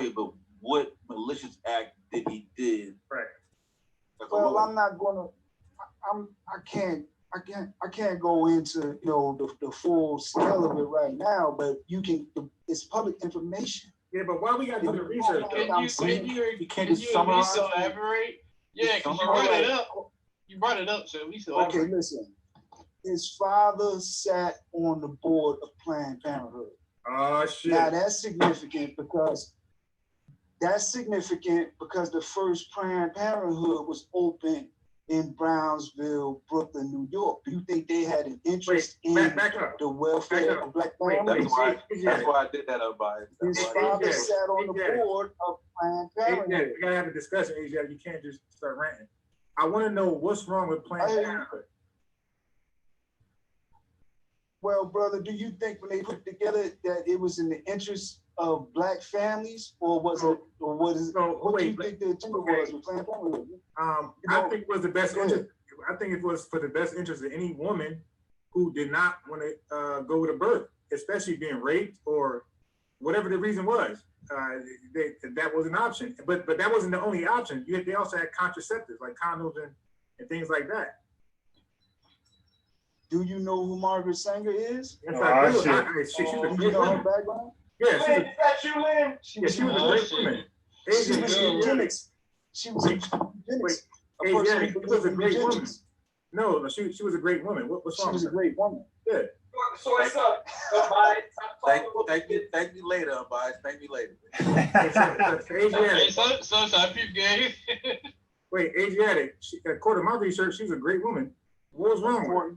lawyer, but what malicious act did he did? Right. Well, I'm not gonna. I can't go into the full scale of it right now, but you can. It's public information. Yeah, but why we got to do the research? Can you elaborate? Yeah, because you brought it up. You brought it up, so at least elaborate. Okay, listen. His father sat on the board of Planned Parenthood. Oh shit! Now that's significant because the first Planned Parenthood was open in Brownsville, Brooklyn, New York. Do you think they had an interest in the welfare of Black families? That's why I did that, Unbiased. His father sat on the board of Planned Parenthood. We gotta have a discussion, Asiatic. You can't just start ranting. I want to know what's wrong with Planned Parenthood. Well, brother, do you think when they put it together that it was in the interest of Black families, or was it, or what is? What do you think the agenda was with Planned Parenthood? I think it was the best interest. I think it was for the best interest of any woman who did not want to go to birth, especially being raped or whatever the reason was. That was an option, but that wasn't the only option. They also had contraceptives like condoms and things like that. Do you know who Margaret Sanger is? Yes, I do. She's a Do you great know her woman. background? Yeah, she was a great woman. She was eugenics. She was eugenics. She was a great woman. No, she was a great woman. What's wrong? She was a great woman. Yeah. So it's up. Thank you later, Unbiased. Thank you later. So peep game. Wait, Asiatic. According to my research, she's a great woman. What was wrong with her?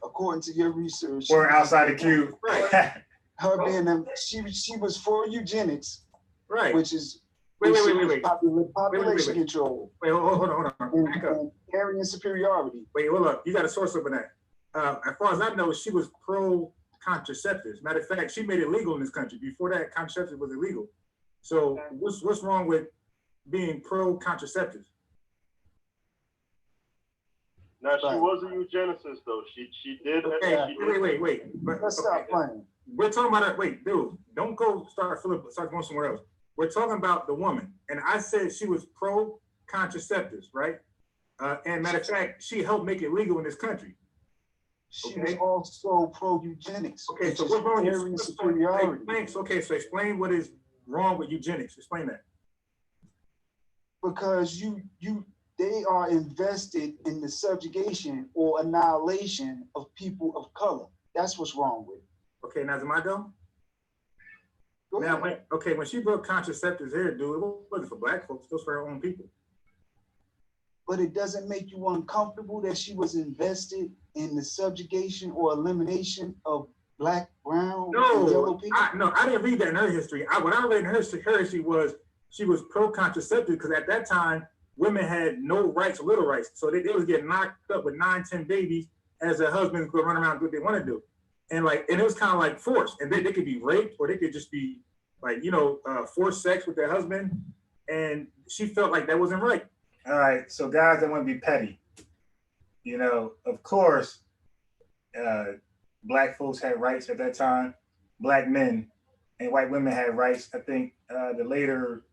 According to your research, or outside the cube. Right. Her being she was for eugenics, right? Which is wait. Population control. Wait, hold on. Back up. And Aryan superiority. Wait, hold up. You got a source up in that. As far as I know, she was pro contraceptives. Matter of fact, she made it legal in this country. Before that, contraceptives was illegal. So what's wrong with being pro contraceptives? Now she was a eugenicist though. She did. Okay. Wait. Let's stop playing. We're talking about it. Wait, dude, don't go start going somewhere else. We're talking about the woman, and I said she was pro contraceptives, right? And matter of fact, she helped make it legal in this country. She was also pro eugenics. Okay, so what's wrong with Aryan superiority? Okay, so explain what is wrong with eugenics. Explain that. Because they are invested in the subjugation or annihilation of people of color. That's what's wrong with it. Okay, now is it my go? Now, when she brought contraceptives here, dude, it wasn't for Black folks, it was for her own people. But it doesn't make you uncomfortable that she was invested in the subjugation or elimination of Black, brown, and yellow people? I didn't read that in her history. What I read in her history was she was pro contraceptive because at that time, women had no rights, little rights. So they was getting knocked up with 9, 10 babies as their husbands could run around and do what they want to do. And it was kind of like forced. And they could be raped or they could just be forced sex with their husband. And she felt like that wasn't right. All right. So guys that want to be petty, of course, Black folks had rights at that time. Black men and white women had rights. I think the later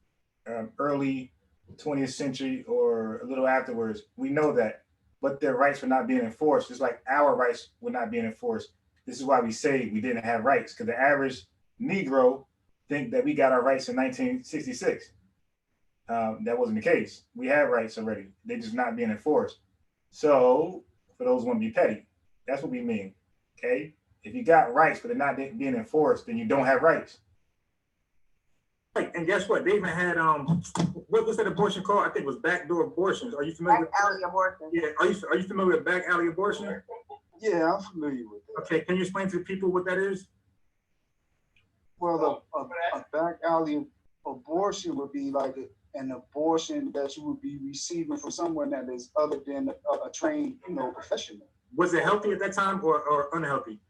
early 20th century or a little afterwards, we know that, but their rights were not being enforced, just like our rights were not being enforced. This is why we say we didn't have rights, because the average Negro think that we got our rights in 1966. That wasn't the case. We had rights already. They're just not being enforced. So for those who want to be petty, that's what we mean, okay? If you got rights, but they're not being enforced, then you don't have rights. Right, and guess what? They even had what was that abortion called? I think it was backdoor abortions. Are you familiar with back alley abortion? Yeah, are you familiar with back alley abortion? Yeah, I'm familiar with that. Okay, can you explain to the people what that is? Well, a back alley abortion would be like an abortion that you would be receiving from someone that is other than a trained, professional. Was it healthy at that time or unhealthy?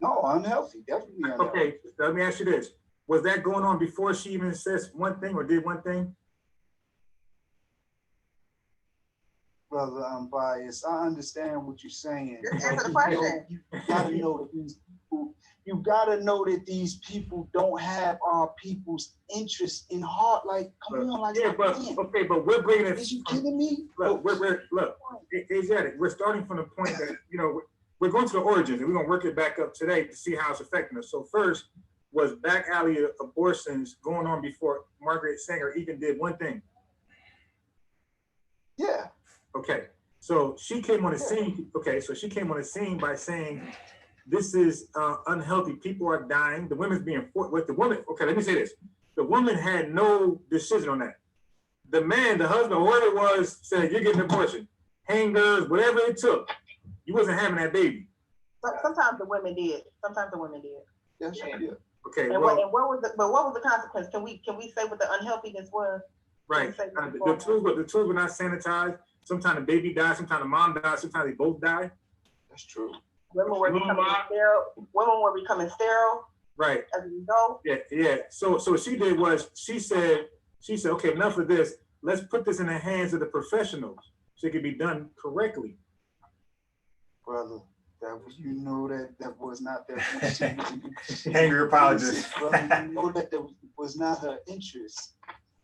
No, unhealthy, definitely unhealthy. Okay, let me ask you this. Was that going on before she even says one thing or did one thing? Brother, I'm biased. I understand what you're saying. Just answer the question. You gotta know that these people, you gotta know that these people don't have our people's interest in heart. Like, come on, like, yeah, but okay, but we're bringing it. Is you kidding me? Look, look, Asiatic. We're starting from the point that we're going to the origins, and we're gonna work it back up today to see how it's affecting us. So first, was back alley abortions going on before Margaret Sanger even did one thing? Yeah. Okay, so she came on the scene. Okay, so she came on the scene by saying, "This is unhealthy. People are dying. The women's being forced." With the woman, okay, let me say this: the woman had no decision on that. The man, the husband, whoever it was, said, "You're getting an abortion, hangers, whatever it took. You wasn't having that baby." Sometimes the women did. Sometimes the women did. Yes, yeah. Okay. And, well, what was the consequence? Can we say what the unhealthiness was? Right. The tools were not sanitized. Sometimes the baby died. Sometimes the mom died. Sometimes they both die. That's true. Women were becoming sterile. Women were becoming sterile. Right. As a result. Yeah. Yeah. So what she did was she said, okay, enough of this. Let's put this in the hands of the professionals so it can be done correctly. Brother, that was not that. Hanger apologist. Brother, you know that was not her interest.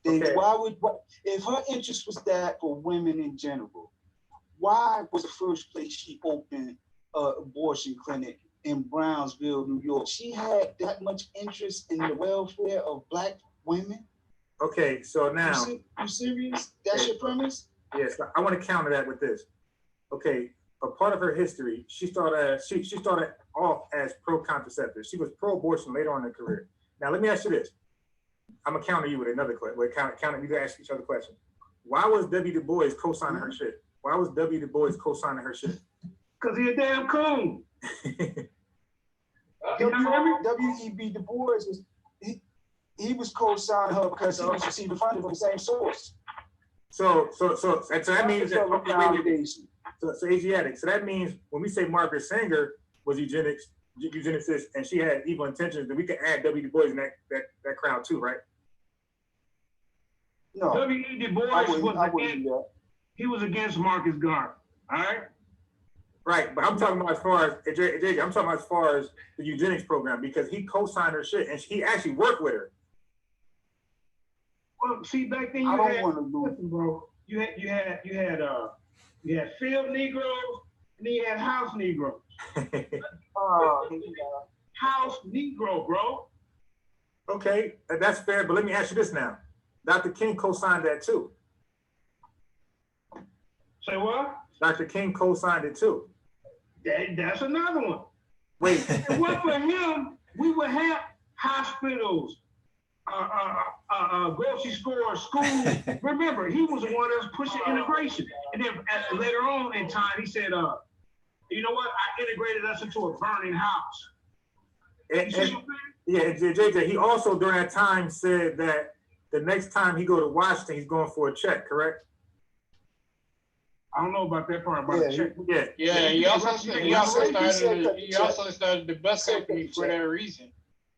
Then if her interest was that for women in general, why was the first place she opened an abortion clinic in Brownsville, New York? She had that much interest in the welfare of Black women? Okay, so now. You serious? That's your premise? Yes, I want to counter that with this. Okay, a part of her history, she started off as pro-contraceptive. She was pro-abortion later on in her career. Now, let me ask you this. I'm gonna counter you with another question. We can ask each other questions. Why was W. Du Bois co-signing her shit? Why was W. Du Bois co-signing her shit? Because he a damn coon. W.E.B. Du Bois he was co-signing her because he was receiving funding from the same source. So that means that so Asiatic. So that means when we say Margaret Sanger was eugenicist and she had evil intentions, then we can add W. Du Bois in that crowd too, right? No. W.E. Du Bois was against Marcus Garvey. All right. Right, but I'm talking about as far as the eugenics program because he co-signed her shit and he actually worked with her. Well, see, back then you had field Negroes and then you had house Negroes. House Negro, bro. Okay, that's fair, but let me ask you this now. Dr. King co-signed that too. Say what? Dr. King co-signed it too. That's another one. Wait. If it wasn't for him, we would have hospitals, grocery stores, schools. Remember, he was the one that was pushing integration. And then later on in time, he said, you know what? I integrated us into a burning house. Yeah, JJ, he also during that time said that the next time he go to Washington, he's going for a check, correct? I don't know about that part about the check. Yeah. He also started the bus company for that reason.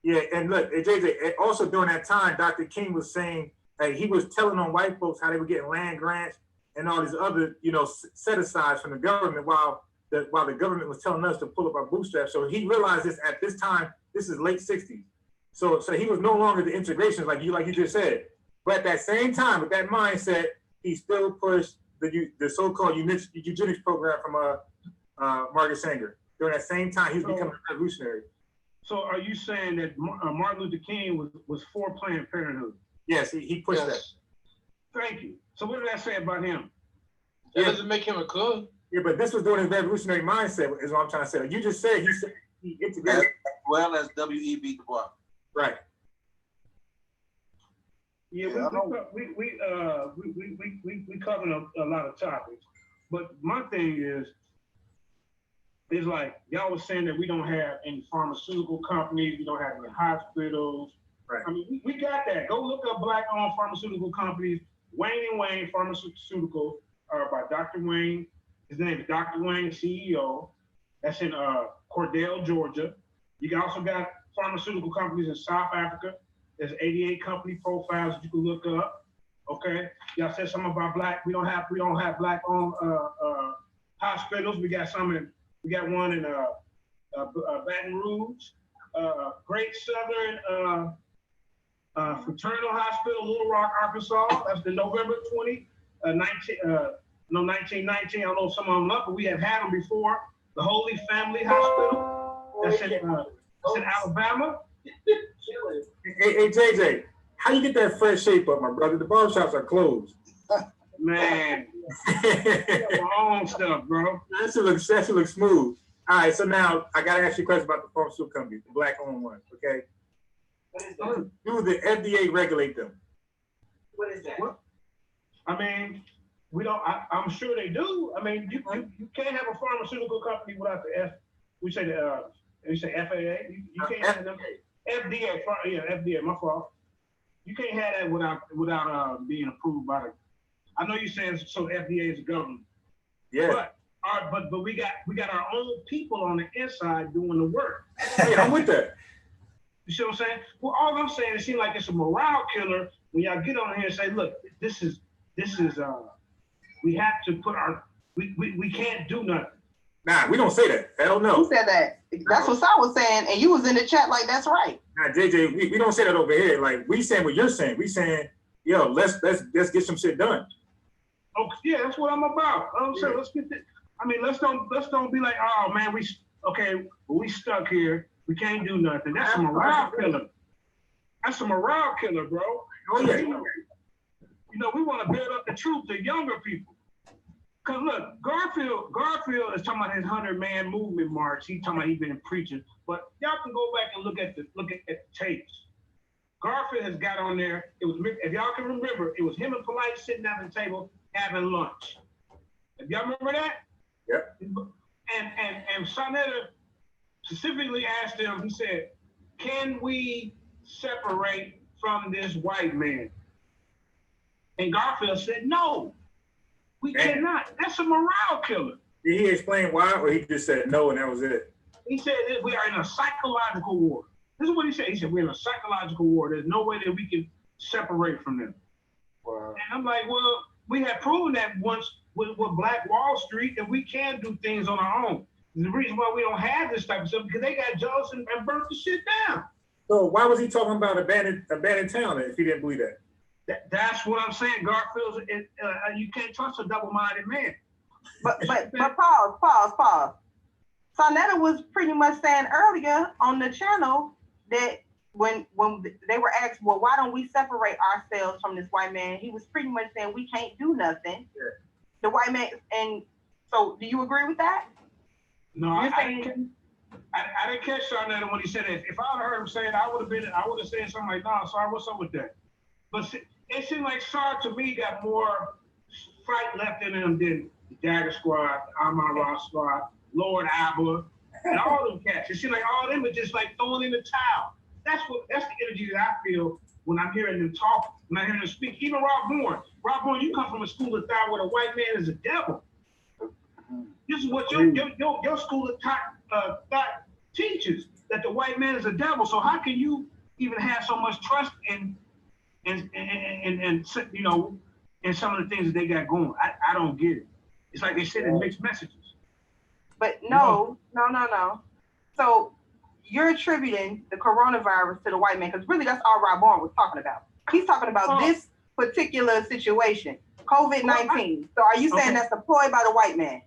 Yeah, and look, JJ, also during that time, Dr. King was saying he was telling on white folks how they were getting land grants and all these other, set asides from the government while the government was telling us to pull up our bootstraps. So he realized this at this time. This is late '60s. So he was no longer the integration like you just said. But at that same time, with that mindset, he still pushed the so-called eugenics program from Margaret Sanger. During that same time, he was becoming revolutionary. So are you saying that Martin Luther King was for Planned Parenthood? Yes, he pushed that. Thank you. So what did that say about him? That doesn't make him a coon. Yeah, but this was during his revolutionary mindset, is what I'm trying to say. You just said he integrated. As well as W.E.B. Du Bois. Right. Yeah, we covered a lot of topics, but my thing is like y'all was saying that we don't have any pharmaceutical companies, we don't have any hospitals. Right. I mean, we got that. Go look up Black-owned pharmaceutical companies. Wayne & Wayne Pharmaceutical, by Dr. Wayne. His name is Dr. Wayne, CEO. That's in Cordell, Georgia. You also got pharmaceutical companies in South Africa. There's 88 company profiles that you can look up. Okay, y'all said something about Black. We don't have Black-owned hospitals. We got one in Baton Rouge, Great Southern Fraternal Hospital, Little Rock, Arkansas. That's the November 1919. I don't know if some of them up, but we have had them before. The Holy Family Hospital. That's in Alabama. Hey, JJ, how you get that fresh shape up, my brother? The barbershops are closed. Man, my own stuff, bro. That should look smooth. All right, so now I gotta ask you a question about the pharmaceutical companies, the black-owned ones. Okay. What is that? Do the FDA regulate them? What is that? What? I mean, we don't. I'm sure they do. I mean, you can't have a pharmaceutical company without the F. We say the you say FAA. You can't have them. FDA. Yeah, FDA. My fault. You can't have that without being approved by the. I know you're saying so FDA is the government. Yeah. But we got our own people on the inside doing the work. Hey, I'm with that. You see what I'm saying? Well, all I'm saying, it seems like it's a morale killer when y'all get on here and say, look, this is we have to put we can't do nothing. Nah, we don't say that. Hell no. Who said that? That's what Sal was saying, and you was in the chat like that's right. Nah, JJ, we don't say that over here. Like we saying what you're saying. We saying, yo, let's get some shit done. Oh yeah, that's what I'm about. I'm saying let's get this. I mean, let's don't be like, oh man, we stuck here. We can't do nothing. That's a morale killer. That's a morale killer, bro. Oh yeah. You know, we want to build up the truth to younger people. Cause look, Garfield is talking about his 100-man movement march. He talking about he been preaching. But y'all can go back and look at the tapes. Garfield has got on there. It was, if y'all can remember, it was him and Polite sitting at the table having lunch. If y'all remember that? Yep. And Sonetta specifically asked him, he said, can we separate from this white man? And Garfield said, no, we cannot. That's a morale killer. Did he explain why, or he just said no and that was it? He said that we are in a psychological war. This is what he said. He said, we're in a psychological war. There's no way that we can separate from them. Wow. And I'm like, well, we had proven that once with Black Wall Street that we can do things on our own. The reason why we don't have this type of stuff because they got jealous and burnt the shit down. So why was he talking about abandoned town if he didn't believe that? That's what I'm saying. Garfield's you can't trust a double-minded man. But pause. Sonetta was pretty much saying earlier on the channel that when they were asked, well, why don't we separate ourselves from this white man? He was pretty much saying we can't do nothing. Yeah. The white man, and so do you agree with that? No, I didn't catch Sonetta when he said it. If I had heard him say it, I would have said something like, "No, sorry, what's up with that?" But it seemed like Sar to me got more fight left in him than the Dagger Squad, Amon Ross Squad, Lord Abba, and all them cats. It seemed like all of them are just like throwing in the towel. That's the energy that I feel when I'm hearing them talk, when I'm hearing them speak. Even Rob Bourne. Rob Bourne, you come from a school of thought where the white man is a devil. This is what your school of thought teaches, that the white man is a devil. So how can you even have so much trust in you know, in some of the things that they got going? I don't get it. It's like they said in mixed messages. But no. So you're attributing the coronavirus to the white man, because really that's all Rob Bourne was talking about. He's talking about this particular situation, COVID-19. So are you saying that's deployed by the white man?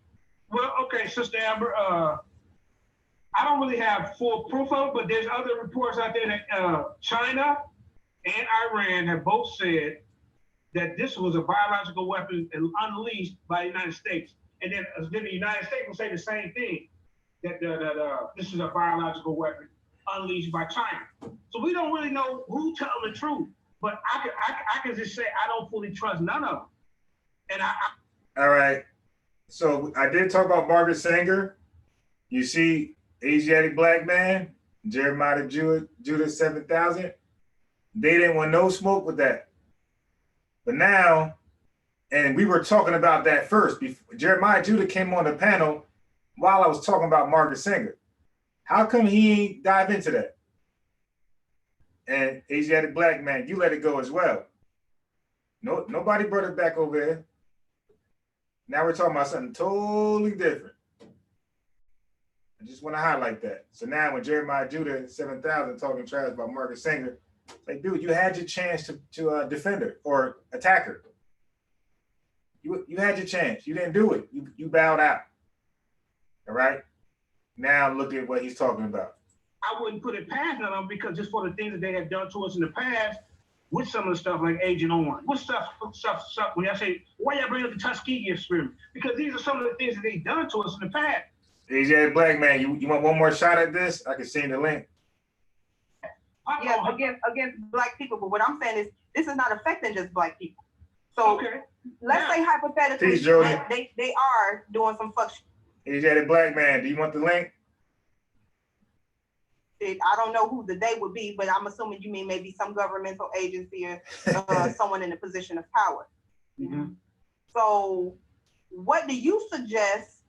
Well, okay, Sister Amber, I don't really have full proof of it, but there's other reports out there that China and Iran have both said that this was a biological weapon unleashed by the United States. And then the United States will say the same thing, that this is a biological weapon unleashed by China. So we don't really know who's telling the truth, but I can just say I don't fully trust none of them. And All right. So I did talk about Margaret Sanger. You see Asiatic Black Man, Jeremiah Judah 7000. They didn't want no smoke with that. But now, and we were talking about that first. Before, Jeremiah Judah came on the panel while I was talking about Margaret Sanger. How come he ain't dive into that? And Asiatic Black Man, you let it go as well. No, nobody brought it back over there. Now we're talking about something totally different. I just want to highlight that. So now when Jeremiah Judah 7000 talking trash about Margaret Sanger, like, dude, you had your chance to defend her or attack her. You had your chance. You didn't do it. You bowed out. All right. Now look at what he's talking about. I wouldn't put it past them because just for the things that they have done to us in the past, with some of the stuff like Agent Orange, with stuff. When I say, why y'all bring up the Tuskegee experiment? Because these are some of the things that they've done to us in the past. AJ Blackman, you want one more shot at this? I can send the link. Yeah, against black people. But what I'm saying is, this is not affecting just black people. So let's say hypothetically, Peace, Jody. they are doing some fuck shit. AJ Blackman, do you want the link? I don't know who the they would be, but I'm assuming you mean maybe some governmental agency or someone in a position of power. Mm-hmm. So what do you suggest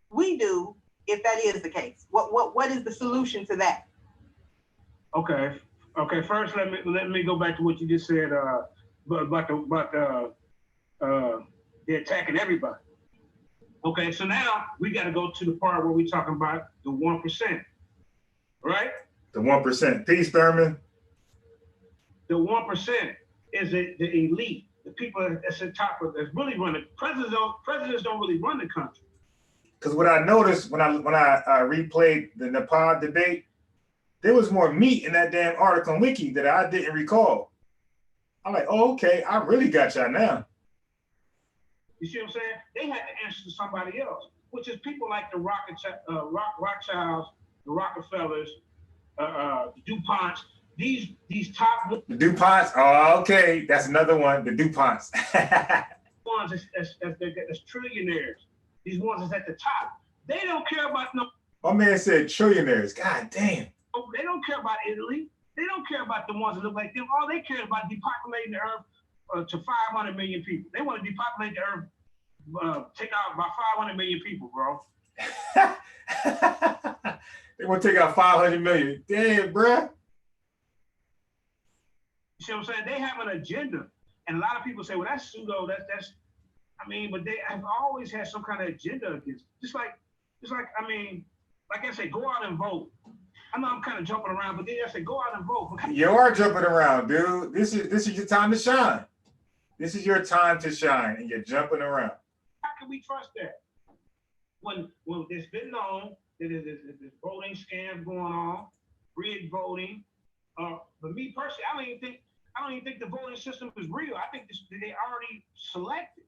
we do if that is the case? What is the solution to that? Okay. First, let me go back to what you just said about they're attacking everybody. Okay, so now we got to go to the part where we're talking about the 1%. Right? The 1%. Peace, Thurman. The 1% is the elite, the people that's at top of that's really running. Presidents don't really run the country. Because what I noticed when I replayed the Nepal debate, there was more meat in that damn article on Wiki that I didn't recall. I'm like, oh, okay, I really got y'all now. You see what I'm saying? They had to answer to somebody else, which is people like the Rothschilds, the Rockefellers, the DuPonts, these top the DuPonts. Oh, okay, that's another one. The DuPonts. ones that's trillionaires. These ones that's at the top. They don't care about no. My man said trillionaires. God damn. They don't care about Italy. They don't care about the ones that look like them. All they care about depopulating the earth to 500 million people. They want to depopulate the earth, take out about 500 million people, bro. They want to take out 500 million. Damn, bruh. You see what I'm saying? They have an agenda. And a lot of people say, well, that's pseudo, that's I mean, but they have always had some kind of agenda against it. Just like, I mean, like I say, go out and vote. I know I'm kind of jumping around, but then I say, go out and vote. You are jumping around, dude. This is your time to shine. This is your time to shine, and you're jumping around. How can we trust that? When it's been known that there's voting scams going on, rigged voting. But me personally, I don't even think the voting system is real. I think they already selected.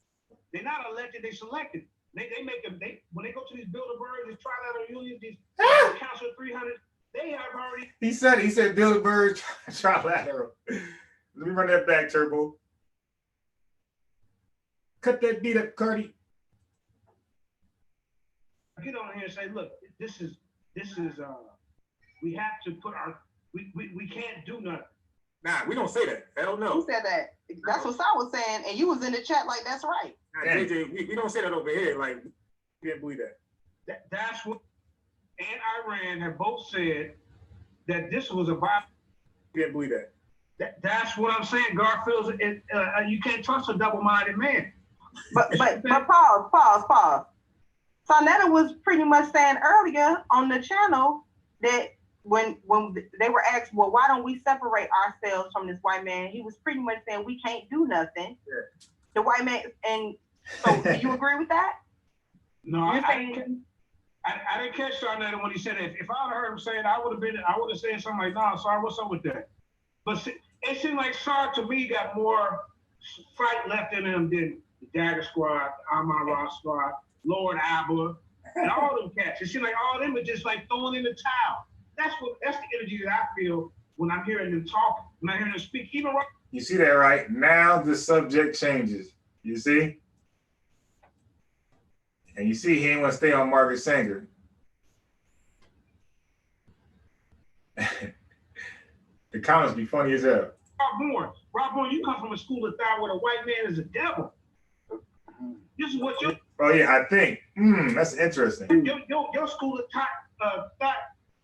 They're not elected, they selected. They when they go to these Bilderbergs, these trilateral unions, these Council 300, they have already. He said Bilderberg trilateral. Let me run that back, Turbo. Cut that beat up, Cardi. Get on here and say, look, this is we have to put we can't do nothing. Nah, we don't say that. I don't know. Who said that? That's what Sal was saying, and you was in the chat like that's right. Nah, JJ, we don't say that over here. Like, we can't believe that. That's what and Iran have both said that this was a violation. We can't believe that. That's what I'm saying. Garfield's you can't trust a double-minded man. But pause. Sonetta was pretty much saying earlier on the channel that when they were asked, well, why don't we separate ourselves from this white man? He was pretty much saying we can't do nothing. Yeah. The white man, and so do you agree with that? No, I didn't catch Sonetta when he said it. If I had heard him say it, I would have said something like, "No, sorry, what's up with that?" But it seemed like Sar to me got more fight left in him than the Dagger Squad, Amon Ross Squad, Lord Abba, and all them cats. It seemed like all of them are just like throwing in the towel. That's the energy that I feel when I'm hearing them talk, when I'm hearing them speak. Even right. You see that, right? Now the subject changes. You see? And you see he ain't want to stay on Margaret Sanger. The comments be funny as hell. Rob Bourne, you come from a school of thought where the white man is a devil. This is what you. Oh yeah, I think. That's interesting. Your school of thought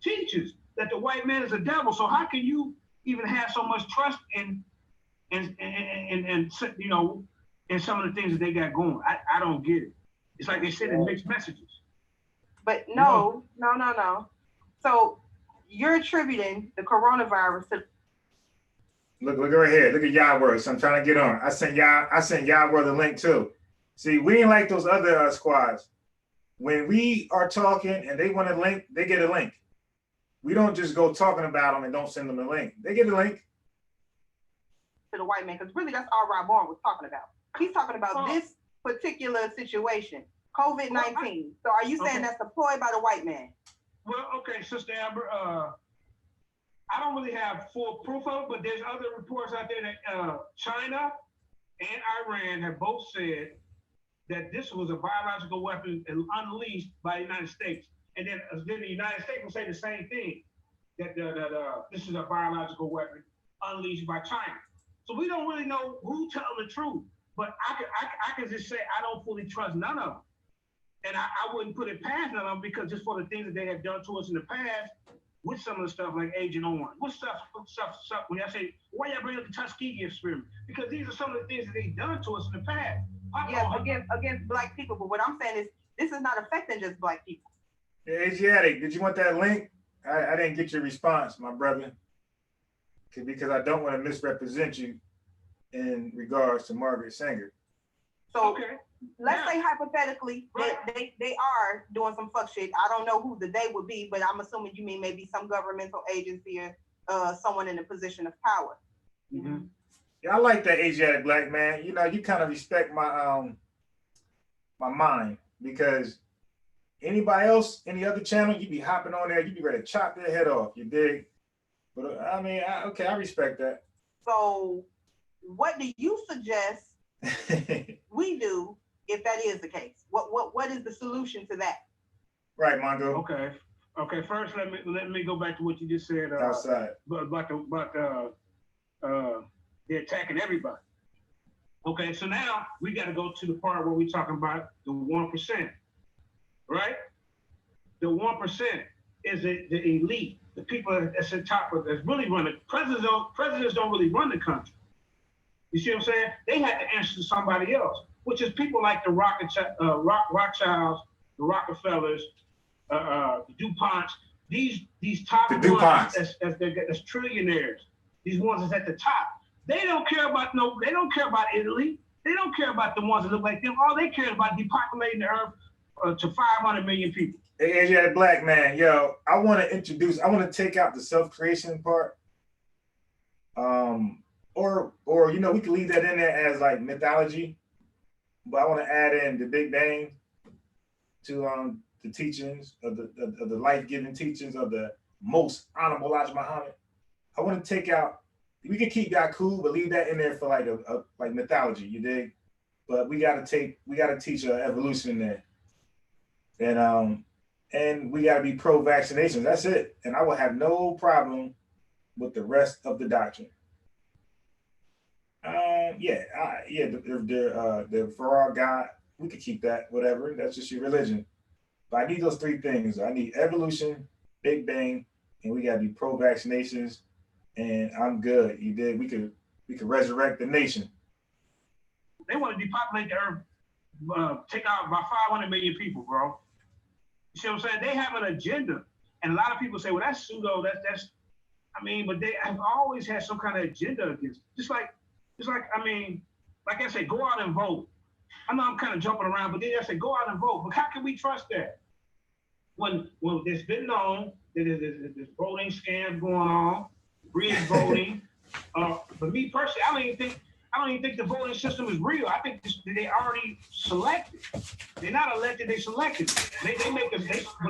teaches that the white man is a devil. So how can you even have so much trust in you know, in some of the things that they got going? I don't get it. It's like they said in mixed messages. But no. So you're attributing the coronavirus to. Look right here. Look at Yahweh. So I'm trying to get on. I sent Yahweh the link too. See, we ain't like those other squads. When we are talking and they want a link, they get a link. We don't just go talking about them and don't send them a link. They get a link. To the white man, because really that's all Rob Bourne was talking about. He's talking about this particular situation, COVID-19. So are you saying that's a ploy by the white man? Well, okay, Sister Amber, I don't really have full proof of it, but there's other reports out there that China and Iran have both said that this was a biological weapon unleashed by the United States. And then the United States will say the same thing, that this is a biological weapon unleashed by China. So we don't really know who telling the truth, but I can just say I don't fully trust none of them. And I wouldn't put it past none of them because just for the things that they have done to us in the past, with some of the stuff like Agent Orange, what stuff, when I say, why y'all bring up the Tuskegee experiment? Because these are some of the things that they've done to us in the past. Against black people, but what I'm saying is this is not affecting just black people. Yeah, Asiatic, did you want that link? I didn't get your response, my brother, because I don't want to misrepresent you in regards to Margaret Sanger. So let's say hypothetically that they are doing some fuck shit. I don't know who the they would be, but I'm assuming you mean maybe some governmental agency or someone in a position of power. Mm-hmm. Yeah, I like that Asiatic black man. You know, you kind of respect my my mind, because anybody else, any other channel, you'd be hopping on there, you'd be ready to chop their head off. You dig? But I mean, okay, I respect that. So, what do you suggest we do if that is the case? What is the solution to that? Right, Mongo. Okay. First, let me go back to what you just said. Outside. About they're attacking everybody. Okay, so now we got to go to the part where we're talking about the 1%, right? The 1% is the elite, the people that's at top of that's really running. Presidents don't really run the country. You see what I'm saying? They had to answer to somebody else, which is people like the Rothschilds, the Rockefellers, the DuPonts. These top ones that's trillionaires. These ones that's at the top. They don't care about Italy. They don't care about the ones that look like them. All they care about depopulating the earth to 500 million people. Hey, Asiatic black man, yo, I want to take out the self-creation part. Or you know, we can leave that in there as like mythology, but I want to add in the Big Bang to the teachings of the life-giving teachings of the most honorable Elijah Muhammad. I want to take out. We can keep Yaku, but leave that in there for like like mythology, you dig? But we gotta teach evolution in there, and we gotta be pro-vaccination. That's it, and I will have no problem with the rest of the doctrine. The Farrar God, we could keep that, whatever. That's just your religion. But I need those three things. I need evolution, Big Bang, and we gotta be pro-vaccinations. And I'm good. You did. We could resurrect the nation. They want to depopulate the earth, take out about 500 million people, bro. You see what I'm saying? They have an agenda, and a lot of people say, "Well, that's pseudo. That's." I mean, but they have always had some kind of agenda against. Just like I mean, like I said, go out and vote. I know I'm kind of jumping around, but they say go out and vote. But how can we trust that when it's been known that there's voting scams going on? Rigged voting. For me personally, I don't even think the voting system is real. I think they already selected. They're not elected, they selected. When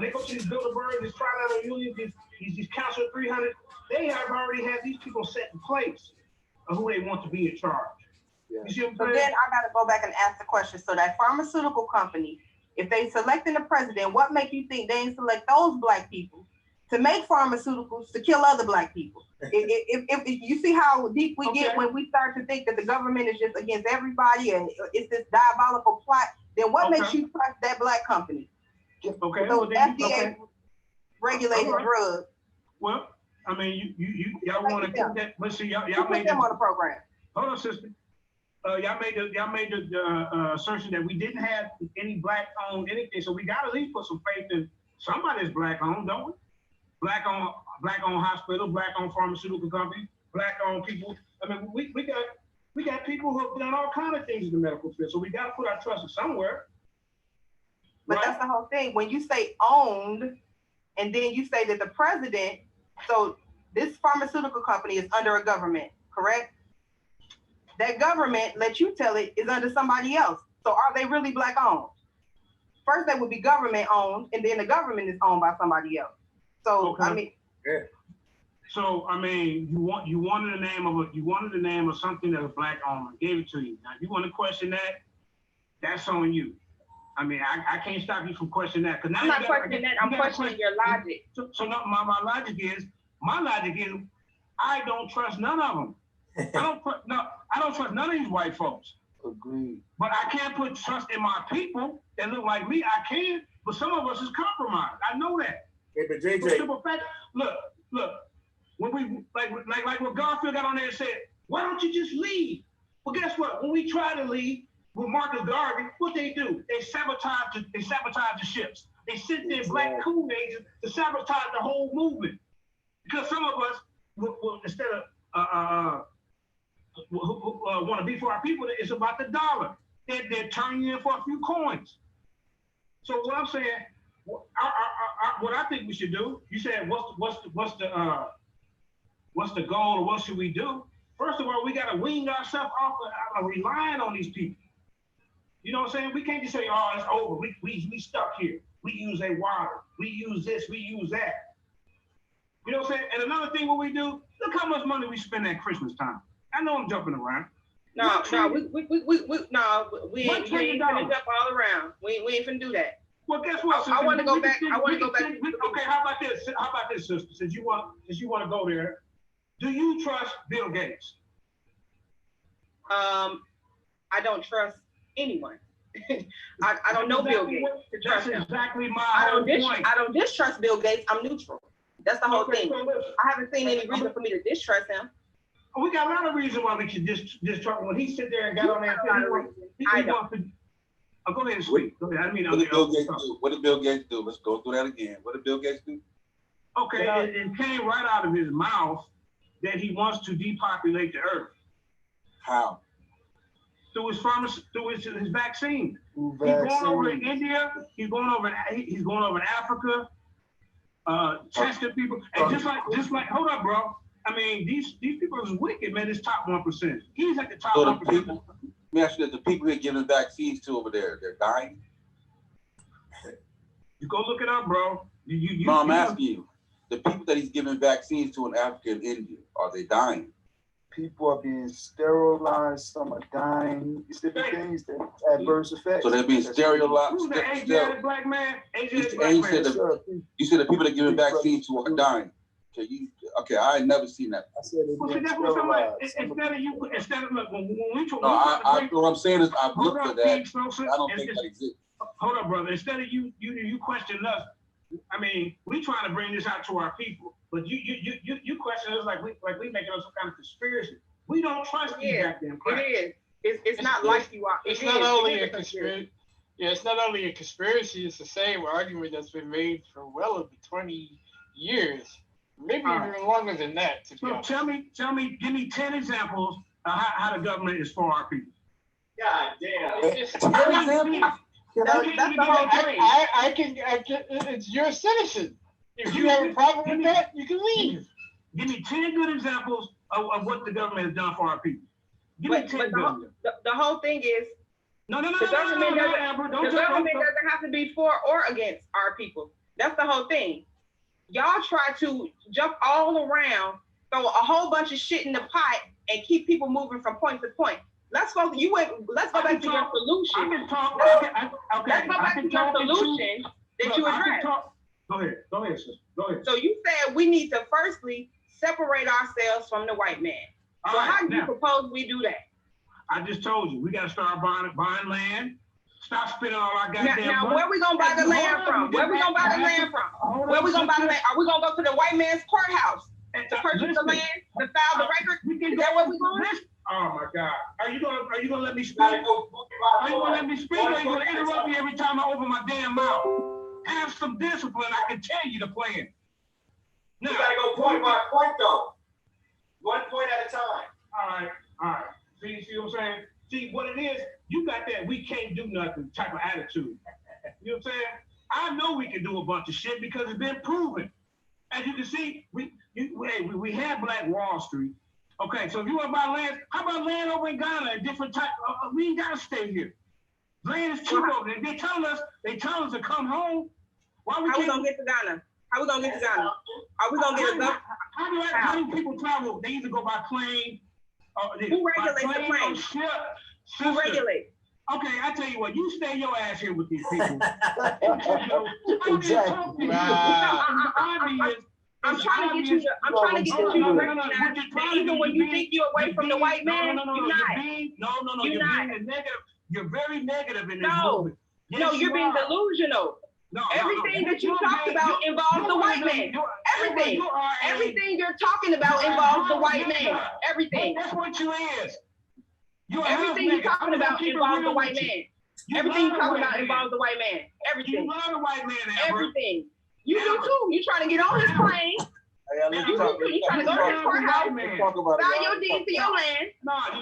they go to these Bilderberg, these trilateral unions, these Council of 300, they have already had these people set in place of who they want to be in charge. Yeah. You see what I'm saying? So then I gotta go back and ask the question. So that pharmaceutical company, if they selecting the president, what make you think they ain't select those black people to make pharmaceuticals to kill other black people? If you see how deep we get when we start to think that the government is just against everybody and it's this diabolical plot, then what makes you trust that black company? Okay. So FDA regulated drugs. Well, I mean, y'all want to keep that, but see, y'all made them on the program. Hold on, sister. Y'all made the assertion that we didn't have any black owned anything, so we got to at least put some faith Somebody's black owned, don't we? Black owned hospital, black owned pharmaceutical companies, black owned people. I mean, we got people who have done all kinds of things in the medical field. So we got to put our trust in somewhere. But right? That's the whole thing. When you say owned, and then you say that the president, so this pharmaceutical company is under a government, correct? That government, let you tell it, is under somebody else. So are they really black owned? First, they would be government owned, and then the government is owned by somebody else. So Okay. I mean, Yeah. So I mean, you wanted the name of something that was black owned. I gave it to you. Now, if you want to question that, that's on you. I mean, I can't stop you from questioning that. I'm not questioning that. I'm questioning your logic. So no, my logic is, I don't trust none of them. I don't trust none of these white folks. Agreed. But I can't put trust in my people that look like me. I can, but some of us is compromised. I know that. Hey, but For JJ, simple fact, look. When we like what Garfield got on there and said, why don't you just leave? Well, guess what? When we try to leave with Marcus Garvey, what they do? They sabotage the ships. They sent their black coup agents to sabotage the whole movement. Because some of us will instead of want to be for our people, it's about the dollar. They're turning you in for a few coins. So what I'm saying, what I think we should do, you said what's the goal or what should we do? First of all, we got to wean ourselves off of relying on these people. You know what I'm saying? We can't just say, oh, it's over. We stuck here. We use a water. We use this. We use that. You know what I'm saying? And another thing what we do, look how much money we spend at Christmas time. I know I'm jumping around. We ain't finna jump all around. We ain't finna do that. Well, guess what? I want to go back. Okay, how about this? Sister? Since you want to go there, do you trust Bill Gates? I don't trust anyone. I don't know Bill Gates to trust him. Exactly my point. I don't distrust Bill Gates. I'm neutral. That's the whole thing. I haven't seen any reason for me to distrust him. We got a lot of reasons why we should distrust him. When he sit there and got on there, go ahead and speak. Go ahead. What did Bill Gates do? Let's go through that again. What did Bill Gates do? Okay, it came right out of his mouth that he wants to depopulate the earth. How? Through his vaccine. He's going over in India. He's going over in Africa. Testing people, and just like, hold up, bro. I mean, these people is wicked, man. This top 1%. He's at the top 1%. Let me ask you that: the people he're giving vaccines to over there, they're dying. You go look it up, bro. No, I'm asking you: the people that he's giving vaccines to in Africa and India, are they dying? People are being sterilized. Some are dying. It's different things that adverse effects. So they're being sterilized. Who's the Asiatic black man? Asiatic black You said the people that giving vaccines to are dying. Okay, I ain't never seen that. I said instead of look, when we talk. No, what I'm saying is I've looked at that. I don't think that exists. Hold up, brother. Instead of you question us, I mean, we trying to bring this out to our people, but you question us like we making us some kind of conspiracy. We don't trust these goddamn crap. It is. It's not like you are. It's not only a conspiracy. Yeah, it's not only a conspiracy. It's the same argument that's been made for well over 20 years, maybe even longer than that. So tell me, give me 10 examples of how the government is for our people. God damn! That's the whole thing. I can. It's your citizen. If you have a problem with that, you can leave. Give me 10 good examples of what the government has done for our people. Give me 10 good. The whole thing is the government doesn't have to be for or against our people. That's the whole thing. Y'all try to jump all around, throw a whole bunch of shit in the pot, and keep people moving from point to point. Let's go back to your solution. Let's go back to your solution that you addressed. Go ahead, sister. Go ahead. So you said we need to firstly separate ourselves from the white man. So how do you propose we do that? I just told you, we got to start buying land. Stop spending all our goddamn money. Now, where we gonna buy the land from? Where we gonna buy the land from? Where we gonna buy the land? Are we gonna go to the white man's courthouse to purchase the land, to file the record? Is that what we going? Oh my God! Are you gonna let me speak? Are you gonna let me speak? Or are you gonna interrupt me every time I open my damn mouth? have some discipline. I can tell you the plan. Now, you gotta go point by point though. 1 point at a time. All right. See what I'm saying? See what it is? You got that we can't do nothing type of attitude. You know what I'm saying? I know we can do a bunch of shit because it's been proven. As you can see, we had Black Wall Street. Okay, so if you want to buy land, how about land over in Ghana? A different type. We ain't gotta stay here. Land is cheap over there. They tell us to come home. Why we How we gonna get to Ghana? How we gonna get to Ghana? Are we gonna get a gun? How do people travel? They either go by plane. Who regulates the plane? Who regulates? Okay, I tell you what, you stay your ass here with these people. Exactly. I'm trying to get you to recognize that even when you think you're away from the white man, you're not. You're being negative. You're very negative in this movement. No, you're being delusional. Everything that you talked about involves the white man. Everything you're talking about involves the white man. Everything. That's what you is. Everything you're talking about involves the white man. Everything you're talking about involves the white man. Everything. You love the white man, Amber. Everything. You do too. You trying to get on his plane. You trying to go to his courthouse, sign your deed to your land.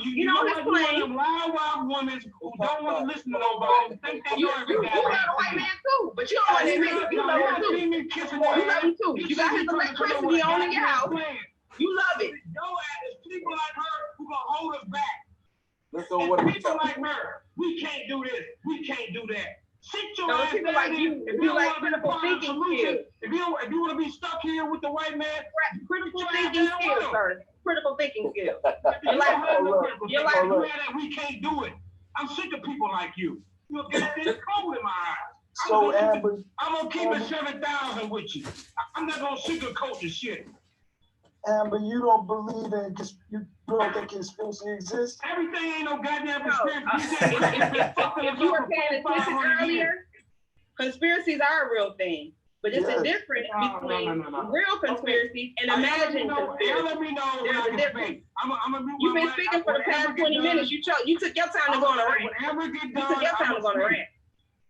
You know his plane. Wild women who don't want to listen to nobody. Think they know everything. You love the white man too, but you don't want to admit it. You love him too. You love him too. You got his electricity on in your house. You love it. It's people like her who gonna hold us back. Let's go. What people like her, we can't do this. We can't do that. Sit your ass people like you. If you like critical thinking skills. If you want to be stuck here with the white man, critical thinking skills, sir. Critical thinking skills. We can't do it. I'm sick of people like you. You'll get this cold in my eyes. So Amber, I'm gonna keep it 7,000 with you. I'm not gonna sugarcoat the shit. Amber, you don't believe in you don't think conspiracy exists? Everything ain't no goddamn conspiracy. If you were paying attention earlier, conspiracies are a real thing. But it's a difference between real conspiracies and imagined conspiracies. Let me know. There's a difference. You've been speaking for the past 20 minutes. You took your time to go on a rant. You took your time to go on a rant.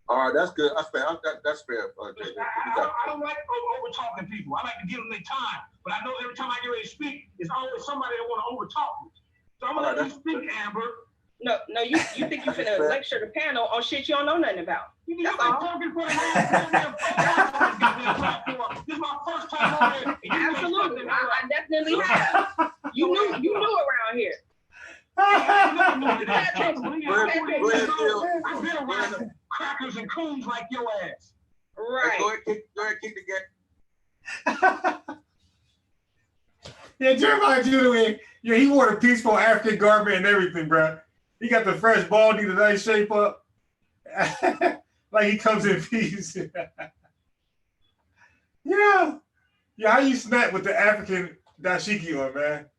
All right, that's good. That's fair. That's fair. JJ. I don't like over talking people. I like to give them their time. But I know every time I get ready to speak, it's always somebody that want to over talk me. So I'm gonna let you speak, Amber. No, you think you're finna lecture the panel on shit you don't know nothing about. That's all. This is my first time on here. Absolutely, I definitely have. You knew around here. I've been around crackers and coons like your ass. Right. Go ahead, kick the game. Yeah, Jeremiah Judah, yeah, he wore the peaceful African garment and everything, bro. He got the fresh baldy, the nice shape up. Like he comes in peace. Yeah. Yeah, how you snap with the African dashiki on, man?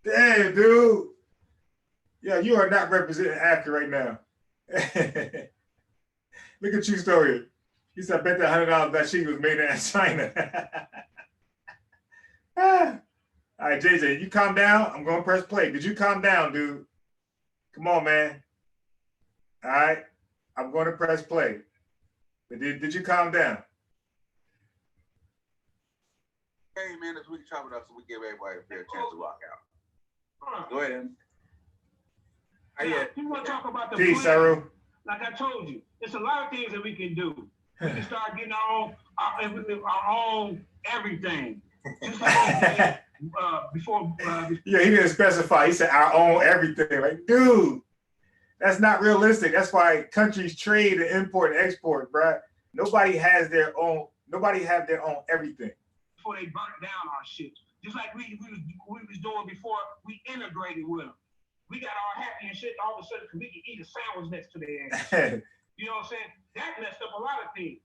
Damn, dude. Yeah, you are not representing Africa right now. Look at you story. He said, I bet that $100 dashiki was made in China. All right, JJ, you calm down. I'm going to press play. Did you calm down, dude? Come on, man. All right. I'm going to press play. But did you calm down? Hey, man, we can chop it up so we give everybody a fair chance to rock out. Go ahead. You want to talk about the Peace, Saru. Like I told you, there's a lot of things that we can do. We can start getting our own everything. Just like before. Yeah, he didn't specify. He said our own everything. Like, dude, that's not realistic. That's why countries trade and import and export, bro. Nobody has their own. Nobody have their own everything. Before they burnt down our shit, just like we was doing before we integrated with them. We got all happy and shit all of a sudden because we can eat a sandwich next to their ass. You know what I'm saying? That messed up a lot of things.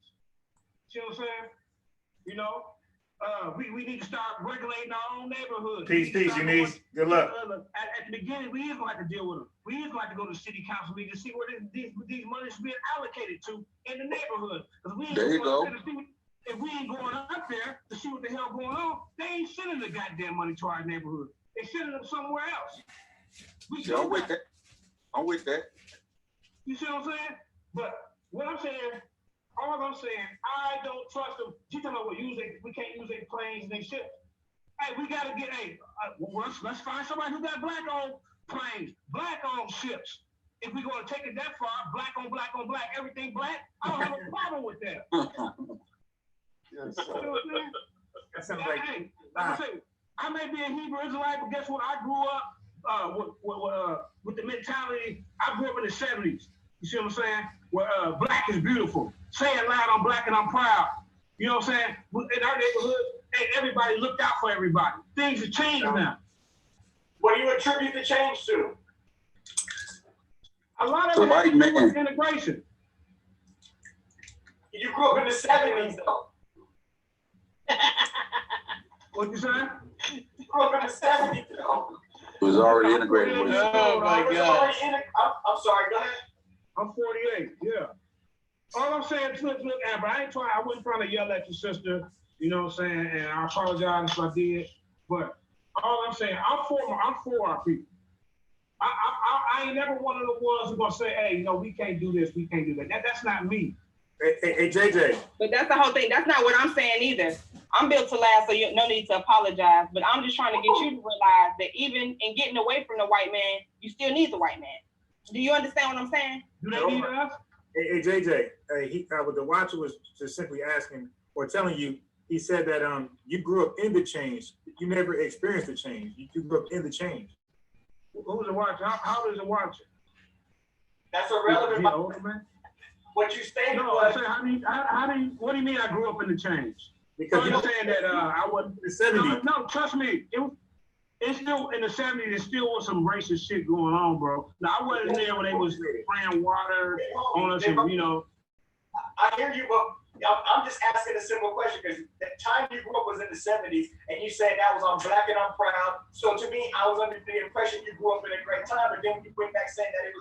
See what I'm saying? You know? We need to start regulating our own neighborhoods. Peace, Eunice. Good luck. At the beginning, we is going to have to deal with them. We is going to have to go to the city council meeting to see where these monies being allocated to in the neighborhood. There you go. If we ain't going up there to see what the hell going on, they ain't sending the goddamn money to our neighborhood. They sending them somewhere else. I'm with that. You see what I'm saying? But what I'm saying, All I'm saying, I don't trust them. You talking about we can't use their planes and they shit. Hey, we gotta get let's find somebody who got black-owned planes, black-owned ships. If we're gonna take it that far, black on black on black, everything black, I don't have a problem with that. Yes, You know what I'm saying? That sounds like Hey, like I say, I may be a Hebrew Israelite, but guess what? I grew up with the mentality. I grew up in the 70s. You see what I'm saying? Where black is beautiful. Say it loud, I'm black and I'm proud. You know what I'm saying? In our neighborhood, hey, everybody looked out for everybody. Things have changed now. What do you attribute the change to? A lot of it has to do with integration. You grew up in the 70s, though. What you saying? You grew up in the 70s, though. It was already integrated with it. Oh my God. I'm sorry, go ahead. I'm 48, yeah. All I'm saying is, look, Amber, I wasn't trying to yell at your sister, you know what I'm saying? And I apologize if I did. But all I'm saying, I'm for our people. I ain't never one of the ones who gonna say, hey, we can't do this, we can't do that. That's not me. Hey, JJ. But that's the whole thing. That's not what I'm saying either. I'm built to last, so you no need to apologize. But I'm just trying to get you to realize that even in getting away from the white man, you still need the white man. Do you understand what I'm saying? Do they need us? Hey, JJ. What the watcher was just simply asking or telling you. He said that you grew up in the change. You never experienced the change. You grew up in the change. Who's the watcher? How old is the watcher? That's irrelevant. Yeah, older man. What you stated No, was. what do you mean I grew up in the change? Because you're saying that I wasn't in the 70s. No, trust me. It's still in the 70s. There still was some racist shit going on, bro. Now I wasn't there when they was spraying water on us, and I hear you, but I'm just asking a simple question because the time you grew up was in the 70s, and you said that was on Black and I'm Proud. So to me, I was under the impression you grew up in a great time, but then you went back saying that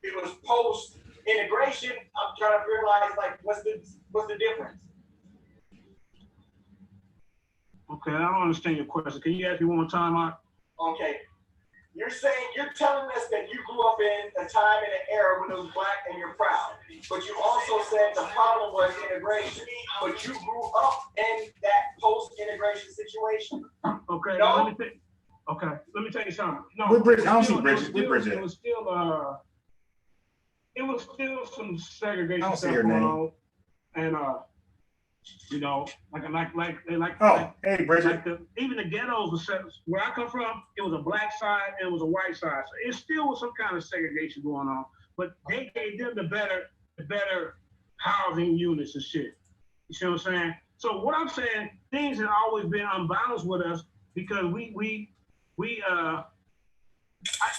it was post integration. I'm trying to realize like what's the difference? Okay, I don't understand your question. Can you ask me one more time, Mark? Okay. You're telling us that you grew up in a time and an era when it was black and you're proud. But you also said the problem was integration. But you grew up in that post-integration situation. Okay, no? let me tell you something. No, With Bridget, I don't see Bridget. It was still some segregation I don't see stuff her going name. on. And Hey, Bridget. Even the ghettos was where I come from, it was a black side and it was a white side. So it still was some kind of segregation going on. But they gave them the better housing units and shit. You see what I'm saying? So what I'm saying, things have always been unbalanced with us because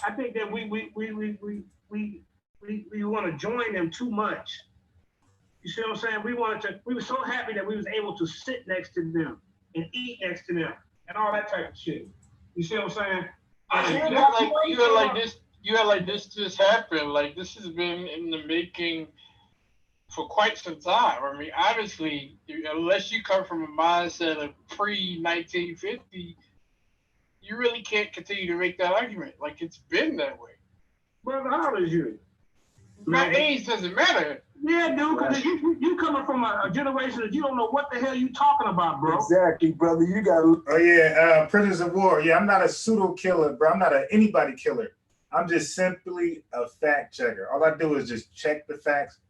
I think that we want to join them too much. You see what I'm saying? We were so happy that we was able to sit next to them and eat next to them and all that type of shit. You see what I'm saying? You had like this just happened. Like this has been in the making for quite some time. I mean, obviously, unless you come from a mindset of pre-1950, you really can't continue to make that argument. Like it's been that way. Brother, how old is you? My age doesn't matter. Yeah, dude, because you coming from a generation that you don't know what the hell you talking about, bro. Exactly, brother. You got. Oh yeah, prisoners of war. Yeah, I'm not a pseudo killer, bro. I'm not an anybody killer. I'm just simply a fact checker. All I do is just check the facts,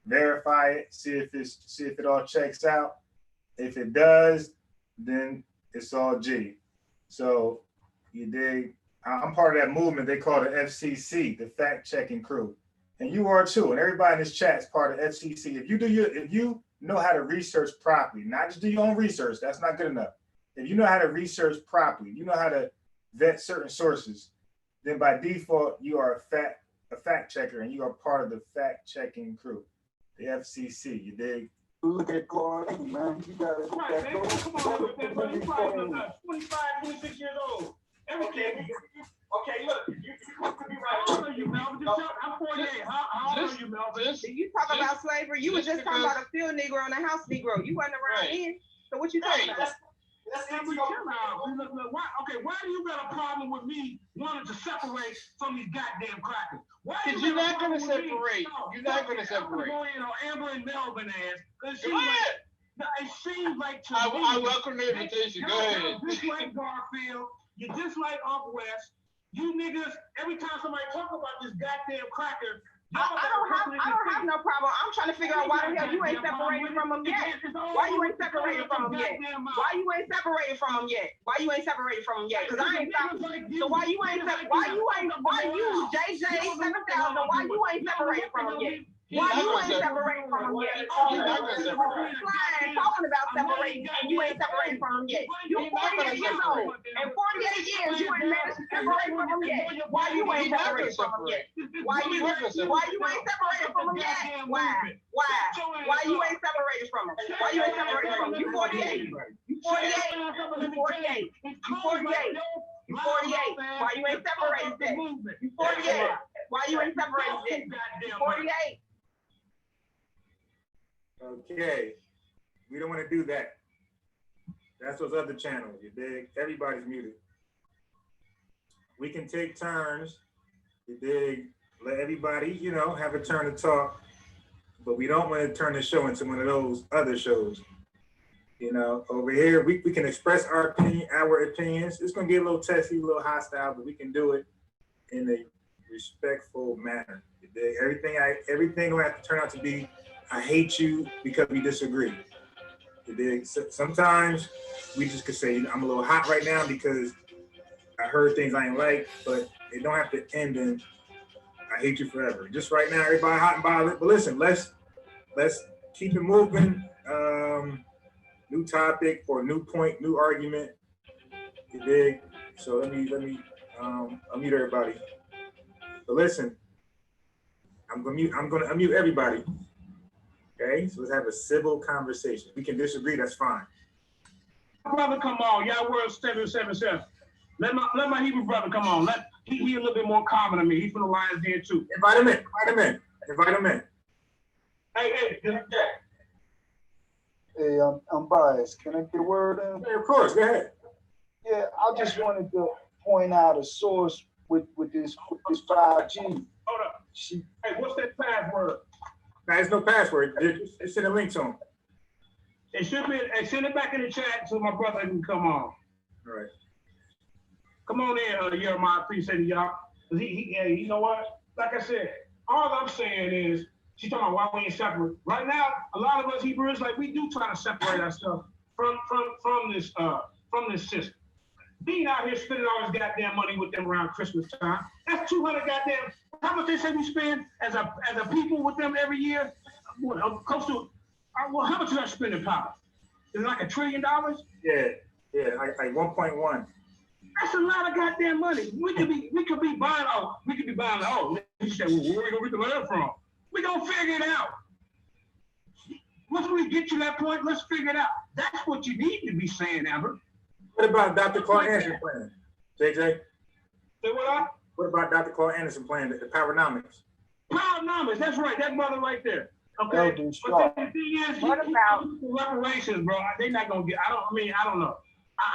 verify it, see if it all checks out. If it does, then it's all G. So you dig? I'm part of that movement. They call it FCC, the fact checking crew. And you are too, and everybody in this chat is part of FCC. If you know how to research properly, not just do your own research, that's not good enough. If you know how to research properly, you know how to vet certain sources, then by default you are a fact checker, and you are part of the fact checking crew, the FCC. You dig? Look at Corey, man. You got it. Right, man. Come on, man. You probably 25, 26 years old. Okay, look, you could be right. How old are you, Melvin? I'm 48. How old are you, Melvin? You talk about slavery. You was just talking about a field Negro and a house Negro. You wasn't around then. So what you talking about? That's Why, why do you got a problem with me wanting to separate from these goddamn crackers? Because you're not going to separate. You're not going to separate. Amber and Melvin ass. Go ahead. It seems like to I welcome the invitation. Go ahead. You're just like Garfield. You're just like Uncle West. You niggas, every time somebody talk about this goddamn cracker, I don't have no problem. I'm trying to figure out why the hell you ain't separated from them yet. Why you ain't separated from them yet? Why you ain't separated from them yet? Why you ain't separated from them yet? Because I ain't stopped. So why you JJ7000? Why you ain't separated from them yet? Why you ain't separated from them yet? Talking about separating, and you ain't separated from them yet. You 48 years old, and 48 years you ain't managed to separate from them yet. Why you ain't separated from them yet? Why you ain't separated from them yet? Why you ain't separated from them? Why you ain't separated from them? You 48. You 48. You 48. You 48. You 48. Why you ain't separated yet? You 48. Why you ain't separated yet? You 48. Okay, we don't want to do that. That's those other channels, you dig? Everybody's muted. We can take turns, you dig? Let everybody, you know, have a turn to talk, but we don't want to turn the show into one of those other shows. You know, over here, we can express our opinions. It's going to get a little testy, a little hostile, but we can do it in a respectful manner. You dig? Everything will have to turn out to be, I hate you because we disagree. You dig? Sometimes we just could say, I'm a little hot right now because I heard things I ain't like, but it don't have to end in I hate you forever. Just right now, everybody hot and bothered. But listen, let's keep it moving. New topic or new point, new argument. You dig? So let me unmute everybody. But listen, I'm gonna unmute everybody. Okay, so let's have a civil conversation. We can disagree, that's fine. Brother, come on, y'all world 777. Let my Hebrew brother come on. He a little bit more common than me. He's from the Lions Den too. Invite him in. Hey. Hey, I'm biased. Can I get a word in? Hey, of course, go ahead. Yeah, I just wanted to point out a source with this 5G. Hold up. Hey, what's that password? There's no password. Just send a link to him. It should be. Hey, send it back in the chat so my brother can come on. All right. Come on in, Jeremiah. Appreciate it, y'all. You know what? Like I said, all I'm saying is, she's talking about why we ain't separate. Right now, a lot of us Hebrews, like we do try to separate ourselves from this system. Being out here spending all this goddamn money with them around Christmas time, that's 200 goddamn. How much they say we spend as a people with them every year? Close to. Well, how much is our spending power? Is it like $1 trillion? Yeah, like 1.1. That's a lot of goddamn money. We could be buying. You say, well, where are we gonna get the money from? We gonna figure it out. Once we get to that point, let's figure it out. That's what you need to be saying, Amber. What about Dr. Clark Anderson plan, JJ? Say what? What about Dr. Clark Anderson plan, the Powernomics? Powernomics, that's right. That brother right there. Okay. But the thing is, what about reparations, bro? They're not gonna get. I don't know.